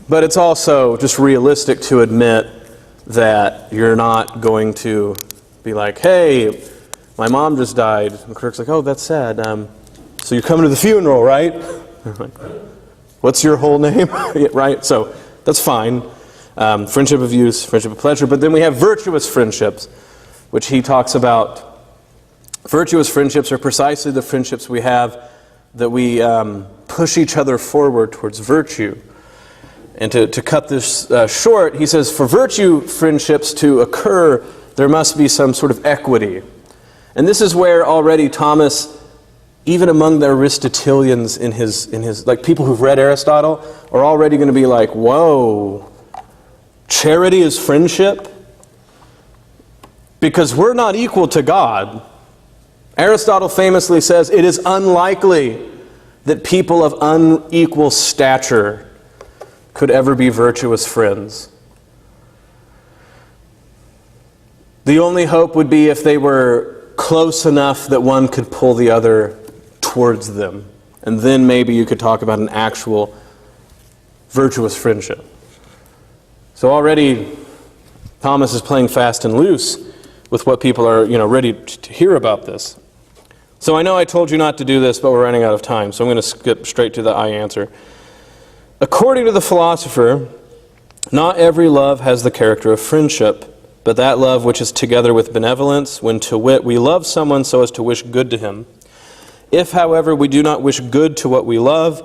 But it's also just realistic to admit that you're not going to be like, hey, my mom just died. And the clerk's like, oh, that's sad. So you're coming to the funeral, right? What's your whole name? Right? So that's fine. Friendship of use, friendship of pleasure. But then we have virtuous friendships, which he talks about. Virtuous friendships are precisely the friendships we have that we push each other forward towards virtue. And to cut this short, he says, for virtue friendships to occur, there must be some sort of equity. And this is where already Thomas, even among the Aristotelians in his like people who've read Aristotle, are already going to be like, whoa, charity is friendship? Because we're not equal to God. Aristotle famously says it is unlikely that people of unequal stature could ever be virtuous friends. The only hope would be if they were close enough that one could pull the other towards them. And then maybe you could talk about an actual virtuous friendship. So already Thomas is playing fast and loose with what people are, ready to hear about this. So I know I told you not to do this, but we're running out of time, so I'm going to skip straight to the I answer. According to the philosopher, not every love has the character of friendship, but that love which is together with benevolence, when to wit we love someone so as to wish good to him. If, however, we do not wish good to what we love,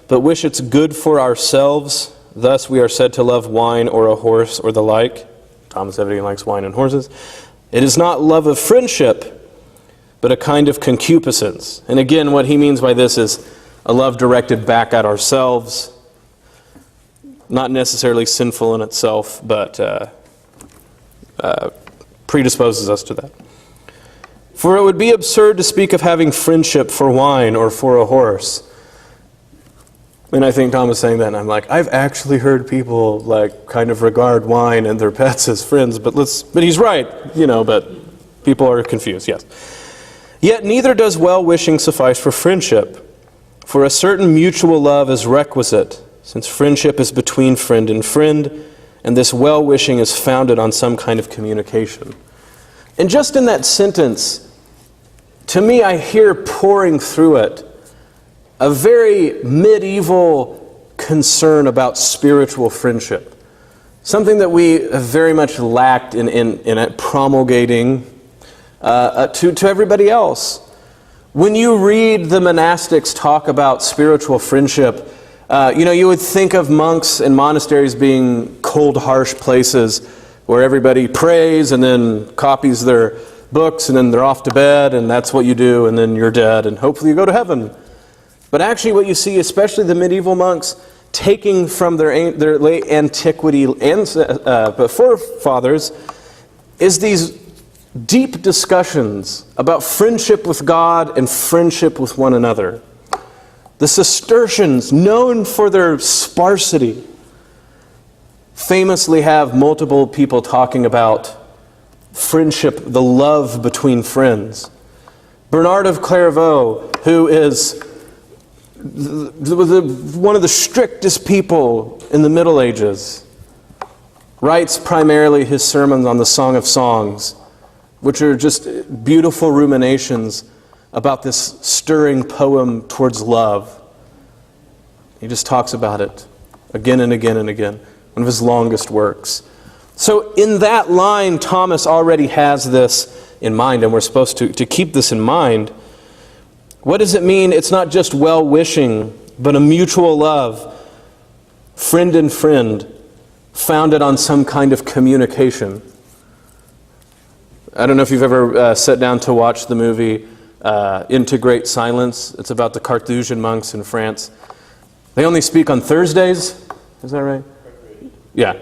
but wish its good for ourselves, Thus we are said to love wine or a horse or the like. Thomas evidently likes wine and horses. It is not love of friendship, but a kind of concupiscence. And again, what he means by this is a love directed back at ourselves, not necessarily sinful in itself, but predisposes us to that. For it would be absurd to speak of having friendship for wine or for a horse. And I think Tom is saying that, and I'm like, I've actually heard people like kind of regard wine and their pets as friends, but he's right, but people are confused, yes. Yet neither does well-wishing suffice for friendship, for a certain mutual love is requisite, since friendship is between friend, and this well-wishing is founded on some kind of communication. And just in that sentence, to me, I hear pouring through it a very medieval concern about spiritual friendship. Something that we have very much lacked in promulgating to everybody else. When you read the monastics talk about spiritual friendship, you would think of monks and monasteries being cold, harsh places where everybody prays and then copies their books and then they're off to bed and that's what you do and then you're dead and hopefully you go to heaven. But actually what you see, especially the medieval monks, taking from their late antiquity and forefathers, is these deep discussions about friendship with God and friendship with one another. The Cistercians, known for their sparsity, famously have multiple people talking about friendship, the love between friends. Bernard of Clairvaux, who is one of the strictest people in the Middle Ages, writes primarily his sermons on the Song of Songs, which are just beautiful ruminations about this stirring poem towards love. He just talks about it again and again and again. One of his longest works. So in that line, Thomas already has this in mind, and we're supposed to keep this in mind. What does it mean? It's not just well-wishing, but a mutual love, friend and friend, founded on some kind of communication. I don't know if you've ever sat down to watch the movie Into Great Silence. It's about the Carthusian monks in France. They only speak on Thursdays. Is that right? Yeah.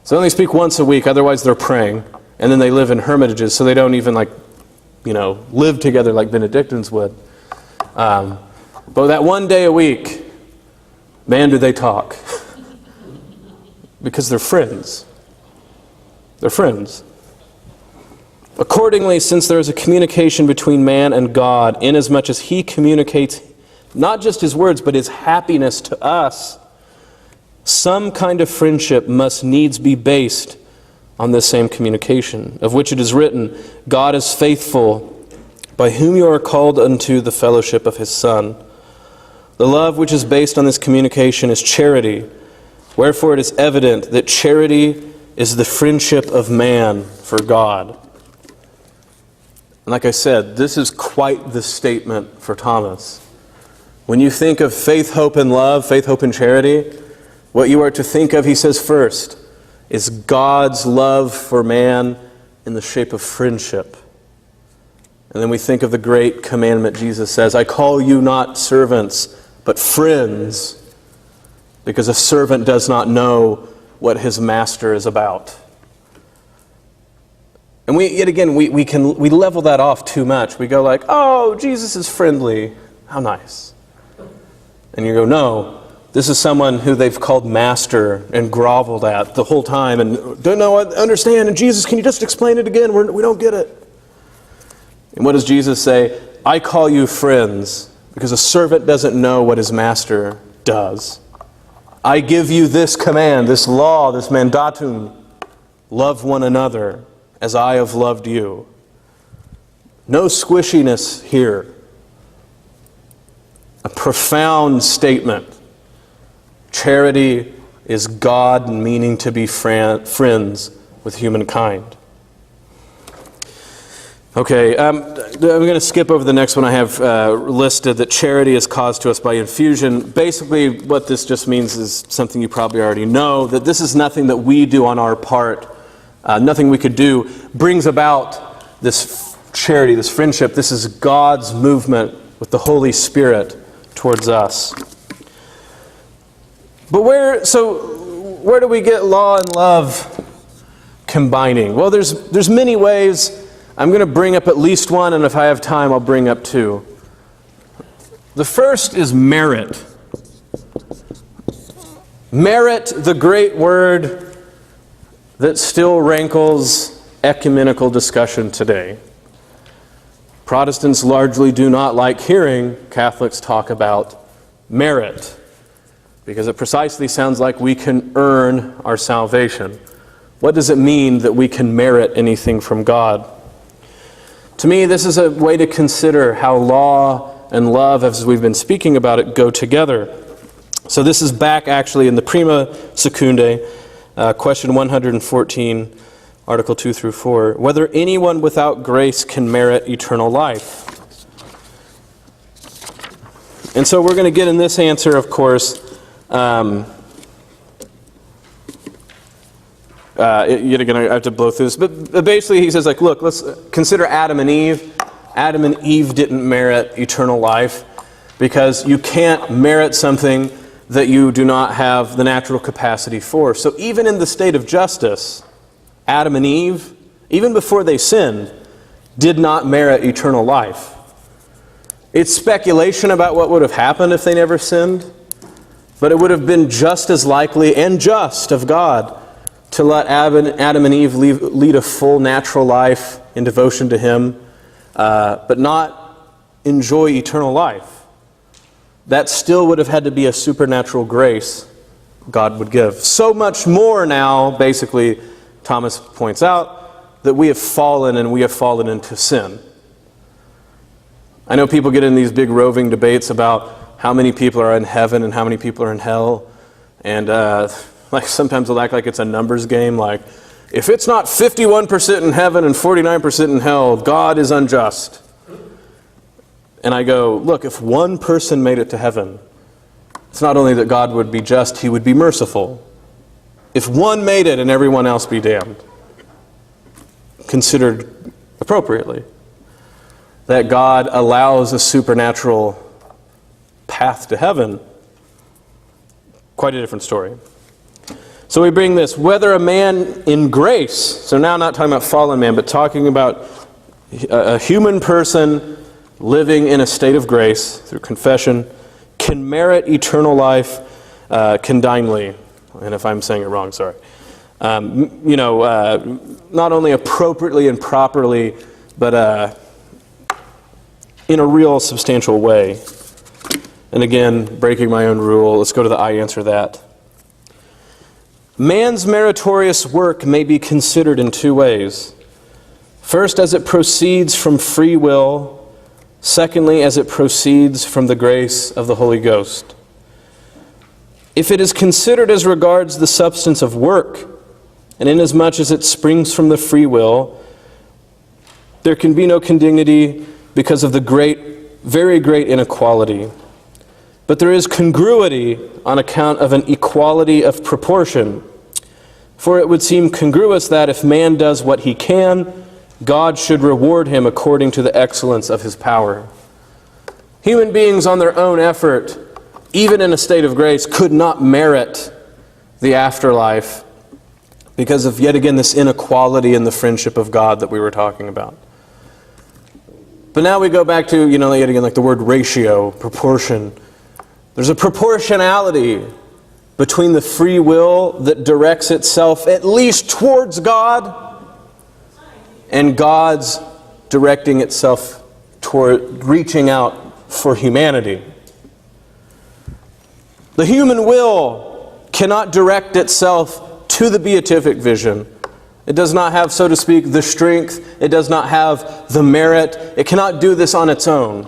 So they only speak once a week, otherwise they're praying. And then they live in hermitages, so they don't even live together like Benedictines would. But that one day a week, man, do they talk. Because they're friends. They're friends. Accordingly, since there is a communication between man and God, inasmuch as he communicates not just his words, but his happiness to us, some kind of friendship must needs be based on this same communication, of which it is written, God is faithful, by whom you are called unto the fellowship of his Son. The love which is based on this communication is charity, wherefore it is evident that charity is the friendship of man for God. And like I said, this is quite the statement for Thomas. When you think of faith, hope, and love, faith, hope, and charity, what you are to think of, he says first, is God's love for man in the shape of friendship. And then we think of the great commandment Jesus says, I call you not servants, but friends, because a servant does not know what his master is about. And we level that off too much. We go like, oh, Jesus is friendly. How nice. And you go, no, this is someone who they've called master and groveled at the whole time and don't know, understand. And Jesus, can you just explain it again? We don't get it. And what does Jesus say? I call you friends because a servant doesn't know what his master does. I give you this command, this law, this mandatum. Love one another as I have loved you. No squishiness here. A profound statement. Charity is God meaning to be friends with humankind. Okay, I'm going to skip over the next one I have listed, that charity is caused to us by infusion. Basically, what this just means is something you probably already know, that this is nothing that we do on our part, nothing we could do, brings about this charity, this friendship. This is God's movement with the Holy Spirit towards us. But where do we get law and love combining? Well, there's many ways. I'm going to bring up at least one, and if I have time, I'll bring up two. The first is merit. Merit, the great word that still rankles ecumenical discussion today. Protestants largely do not like hearing Catholics talk about merit, because it precisely sounds like we can earn our salvation. What does it mean that we can merit anything from God? To me, this is a way to consider how law and love, as we've been speaking about it, go together. So this is back actually in the Prima Secundae, question 114, Article 2 through 4. Whether anyone without grace can merit eternal life. And so we're going to get in this answer, of course, yet again, I have to blow through this. But basically, he says, look, let's consider Adam and Eve. Adam and Eve didn't merit eternal life because you can't merit something that you do not have the natural capacity for. So even in the state of justice, Adam and Eve, even before they sinned, did not merit eternal life. It's speculation about what would have happened if they never sinned, but it would have been just as likely and just of God to let Adam and Eve lead a full natural life in devotion to Him, but not enjoy eternal life. That still would have had to be a supernatural grace God would give. So much more now, basically, Thomas points out, that we have fallen and we have fallen into sin. I know people get in these big roving debates about how many people are in heaven and how many people are in hell, and sometimes they'll act like it's a numbers game, like, if it's not 51% in heaven and 49% in hell, God is unjust. And I go, look, if one person made it to heaven, it's not only that God would be just, He would be merciful. If one made it and everyone else be damned, considered appropriately, that God allows a supernatural path to heaven, quite a different story. So we bring this, whether a man in grace, so now not talking about fallen man, but talking about a human person living in a state of grace through confession, can merit eternal life condignly. And if I'm saying it wrong, sorry. Not only appropriately and properly, but in a real substantial way. And again, breaking my own rule, let's go to the I answer that. Man's meritorious work may be considered in two ways. First, as it proceeds from free will. Secondly, as it proceeds from the grace of the Holy Ghost. If it is considered as regards the substance of work, and inasmuch as it springs from the free will, there can be no condignity because of the very great inequality. But there is congruity on account of an equality of proportion. For it would seem congruous that if man does what he can, God should reward him according to the excellence of his power. Human beings on their own effort, even in a state of grace, could not merit the afterlife because of, yet again, this inequality in the friendship of God that we were talking about. But now we go back to, yet again, like the word ratio, proportion. There's a proportionality between the free will that directs itself at least towards God and God's directing itself toward reaching out for humanity. The human will cannot direct itself to the beatific vision. It does not have, so to speak, the strength. It does not have the merit. It cannot do this on its own.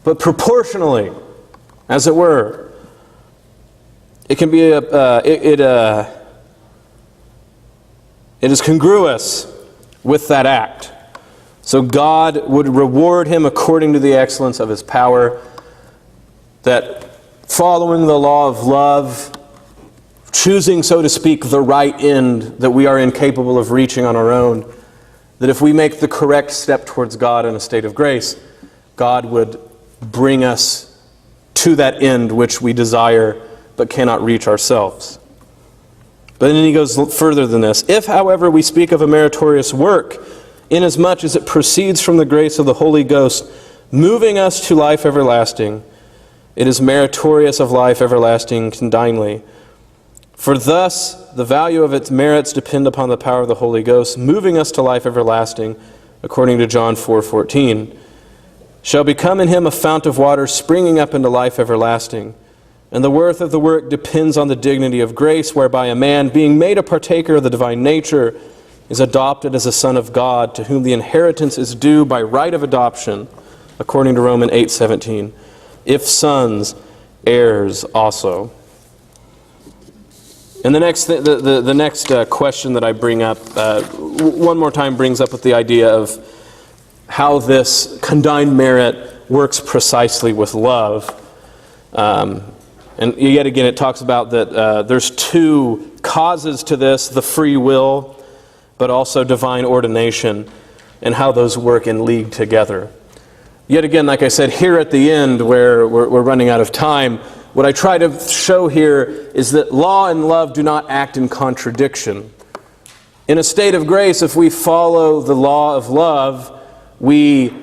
But proportionally, as it were, it can be it is congruous with that act. So God would reward him according to the excellence of his power, that following the law of love, choosing, so to speak, the right end that we are incapable of reaching on our own, that if we make the correct step towards God in a state of grace, God would bring us to that end which we desire but cannot reach ourselves. But then he goes further than this. If, however, we speak of a meritorious work, inasmuch as it proceeds from the grace of the Holy Ghost, moving us to life everlasting, it is meritorious of life everlasting condignly. For thus the value of its merits depend upon the power of the Holy Ghost, moving us to life everlasting, according to John 4:14, shall become in him a fount of water springing up into life everlasting. And the worth of the work depends on the dignity of grace, whereby a man, being made a partaker of the divine nature, is adopted as a son of God, to whom the inheritance is due by right of adoption, according to Romans 8:17. If sons, heirs also. And the next question that I bring up, one more time brings up with the idea of how this condign merit works precisely with love. And yet again, it talks about that there's two causes to this, the free will, but also divine ordination, and how those work in league together. Yet again, like I said, here at the end, where we're running out of time, what I try to show here is that law and love do not act in contradiction. In a state of grace, if we follow the law of love, we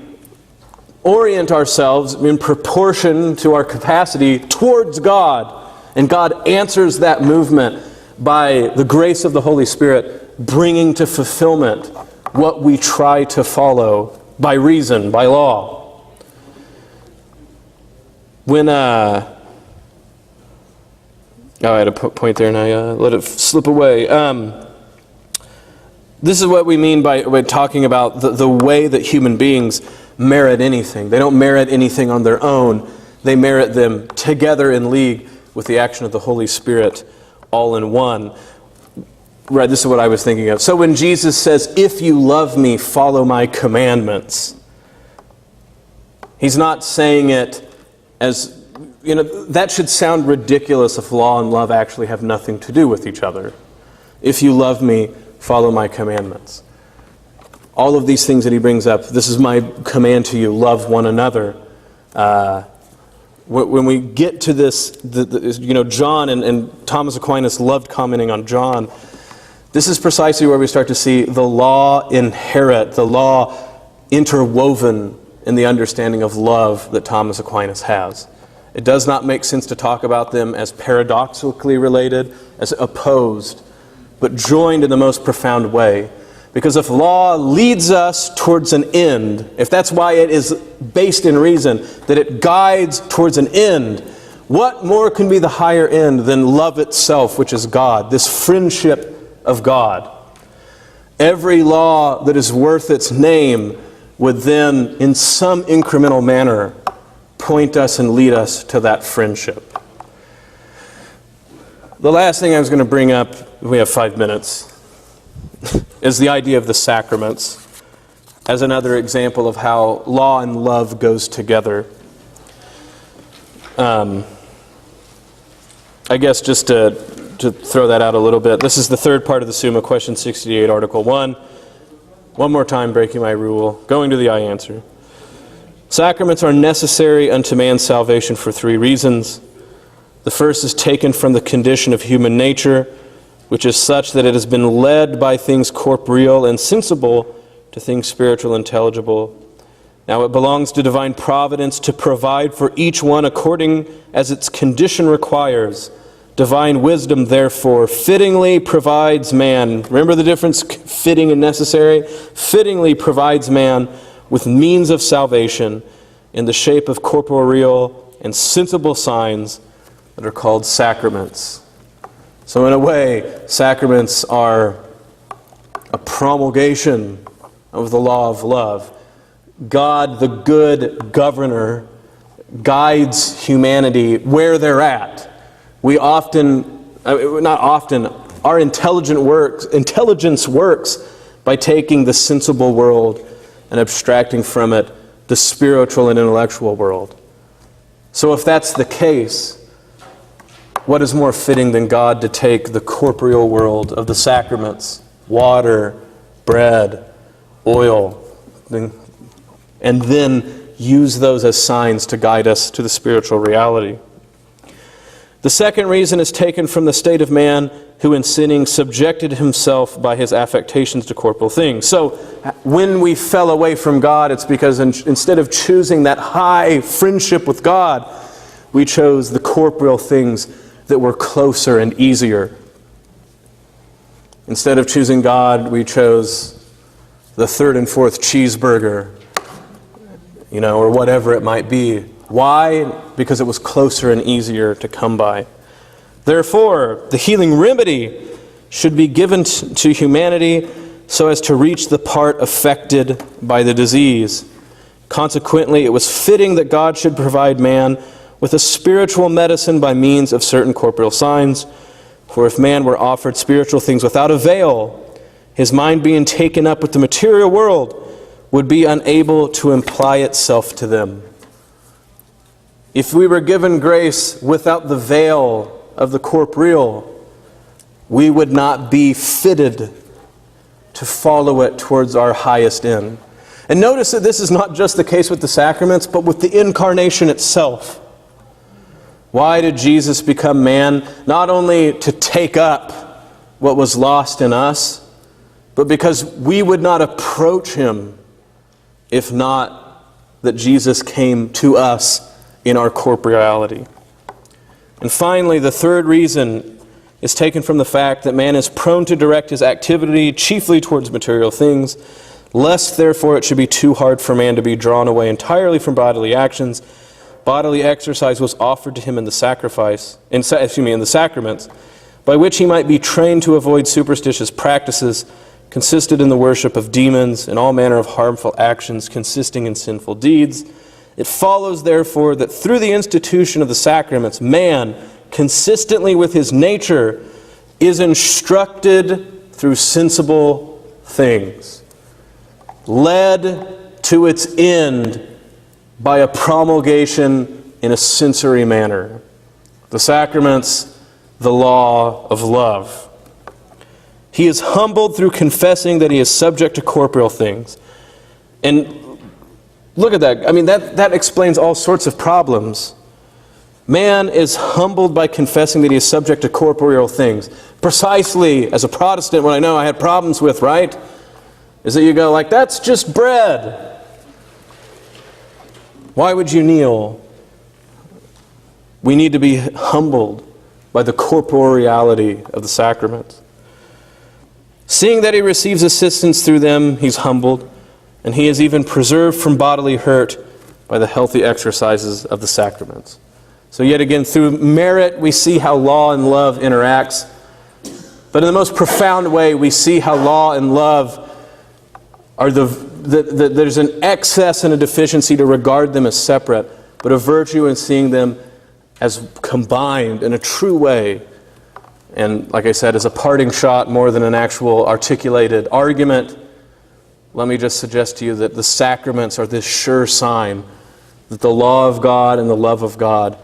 orient ourselves in proportion to our capacity towards God. And God answers that movement by the grace of the Holy Spirit bringing to fulfillment what we try to follow by reason, by law. When I had a point there and I let it slip away. This is what we mean by talking about the way that human beings merit anything. They don't merit anything on their own. They merit them together in league with the action of the Holy Spirit all in one. Right, this is what I was thinking of. So when Jesus says, "If you love me, follow my commandments," he's not saying it as, that should sound ridiculous if law and love actually have nothing to do with each other. If you love me, follow my commandments. All of these things that he brings up, this is my command to you, love one another. When we get to this, John and Thomas Aquinas loved commenting on John. This is precisely where we start to see the law inherent, the law interwoven in the understanding of love that Thomas Aquinas has. It does not make sense to talk about them as paradoxically related, as opposed, but joined in the most profound way. Because if law leads us towards an end, if that's why it is based in reason, that it guides towards an end, what more can be the higher end than love itself, which is God, this friendship of God? Every law that is worth its name would then, in some incremental manner, point us and lead us to that friendship. The last thing I was going to bring up, we have 5 minutes, is the idea of the sacraments as another example of how law and love goes together. I guess just to throw that out a little bit, this is the third part of the Summa, question 68, Article 1. One more time, breaking my rule, going to the I answer. Sacraments are necessary unto man's salvation for 3 reasons. The first is taken from the condition of human nature, which is such that it has been led by things corporeal and sensible to things spiritual and intelligible. Now it belongs to divine providence to provide for each one according as its condition requires. Divine wisdom, therefore, fittingly provides man. Remember the difference, fitting and necessary? Fittingly provides man with means of salvation in the shape of corporeal and sensible signs that are called sacraments. So in a way, sacraments are a promulgation of the law of love. God, the good governor, guides humanity where they're at. We often, not often, our intelligence works by taking the sensible world and abstracting from it the spiritual and intellectual world. So if that's the case, what is more fitting than God to take the corporeal world of the sacraments, water, bread, oil, and then use those as signs to guide us to the spiritual reality? The second reason is taken from the state of man who in sinning subjected himself by his affectations to corporal things. So when we fell away from God, it's because instead of choosing that high friendship with God, we chose the corporeal things that were closer and easier. Instead of choosing God, we chose the third and fourth cheeseburger, or whatever it might be. Why? Because it was closer and easier to come by. Therefore, the healing remedy should be given to humanity so as to reach the part affected by the disease. Consequently, it was fitting that God should provide man with a spiritual medicine by means of certain corporeal signs. For if man were offered spiritual things without a veil, his mind being taken up with the material world would be unable to imply itself to them. If we were given grace without the veil of the corporeal, we would not be fitted to follow it towards our highest end. And notice that this is not just the case with the sacraments, but with the incarnation itself. Why did Jesus become man? Not only to take up what was lost in us, but because we would not approach him if not that Jesus came to us in our corporeality. And finally, the third reason is taken from the fact that man is prone to direct his activity chiefly towards material things, lest therefore it should be too hard for man to be drawn away entirely from bodily actions. Bodily exercise was offered to him in the sacraments, by which he might be trained to avoid superstitious practices consisted in the worship of demons and all manner of harmful actions consisting in sinful deeds. It follows, therefore, that through the institution of the sacraments, man, consistently with his nature, is instructed through sensible things, led to its end by a promulgation in a sensory manner. The sacraments, the law of love. He is humbled through confessing that he is subject to corporeal things. And look at that. I mean, that explains all sorts of problems. Man is humbled by confessing that he is subject to corporeal things. Precisely as a Protestant, what I know I had problems with, right? Is that you go like, that's just bread. Why would you kneel? We need to be humbled by the corporeality of the sacraments. Seeing that he receives assistance through them, he's humbled, and he is even preserved from bodily hurt by the healthy exercises of the sacraments. So yet again, through merit, we see how law and love interacts. But in the most profound way, we see how law and love are there's an excess and a deficiency to regard them as separate, but a virtue in seeing them as combined in a true way. And like I said, as a parting shot more than an actual articulated argument, let me just suggest to you that the sacraments are this sure sign that the law of God and the love of God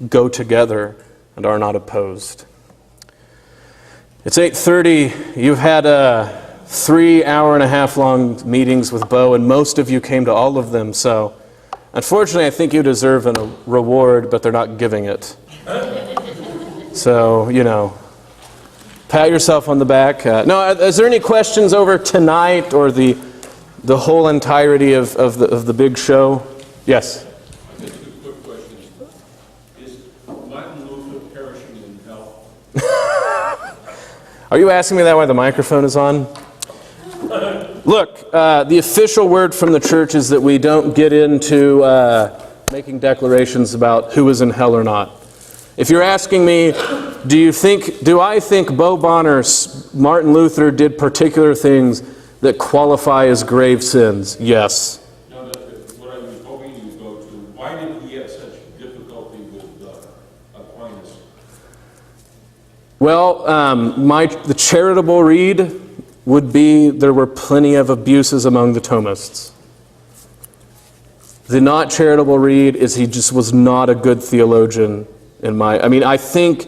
go together and are not opposed. It's 8:30. You've had 3 hour-and-a-half long meetings with Bo, and most of you came to all of them. So unfortunately, I think you deserve a reward, but they're not giving it. So, pat yourself on the back. No, is there any questions over tonight or the whole entirety of the big show? Yes? Just a quick question. Is Martin Luther perishing in hell? Are you asking me that while the microphone is on? Look, the official word from the church is that we don't get into making declarations about who is in hell or not. If you're asking me, do I think Bo Bonner, Martin Luther did particular things that qualify as grave sins? Yes. No, what I was hoping you would go to, why did he have such difficulty with Aquinas? Well, the charitable read would be there were plenty of abuses among the Thomists. The not charitable read is he just was not a good theologian I think,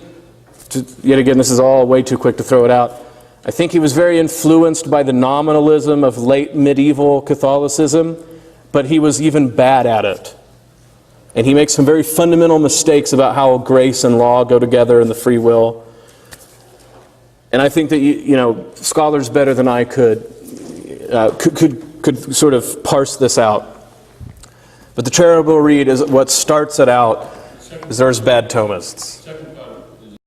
yet again, this is all way too quick to throw it out. I think he was very influenced by the nominalism of late medieval Catholicism, but he was even bad at it. And he makes some very fundamental mistakes about how grace and law go together in the free will. And I think that, scholars better than I could sort of parse this out. But the charitable read is what starts it out, is there's bad Thomists. Second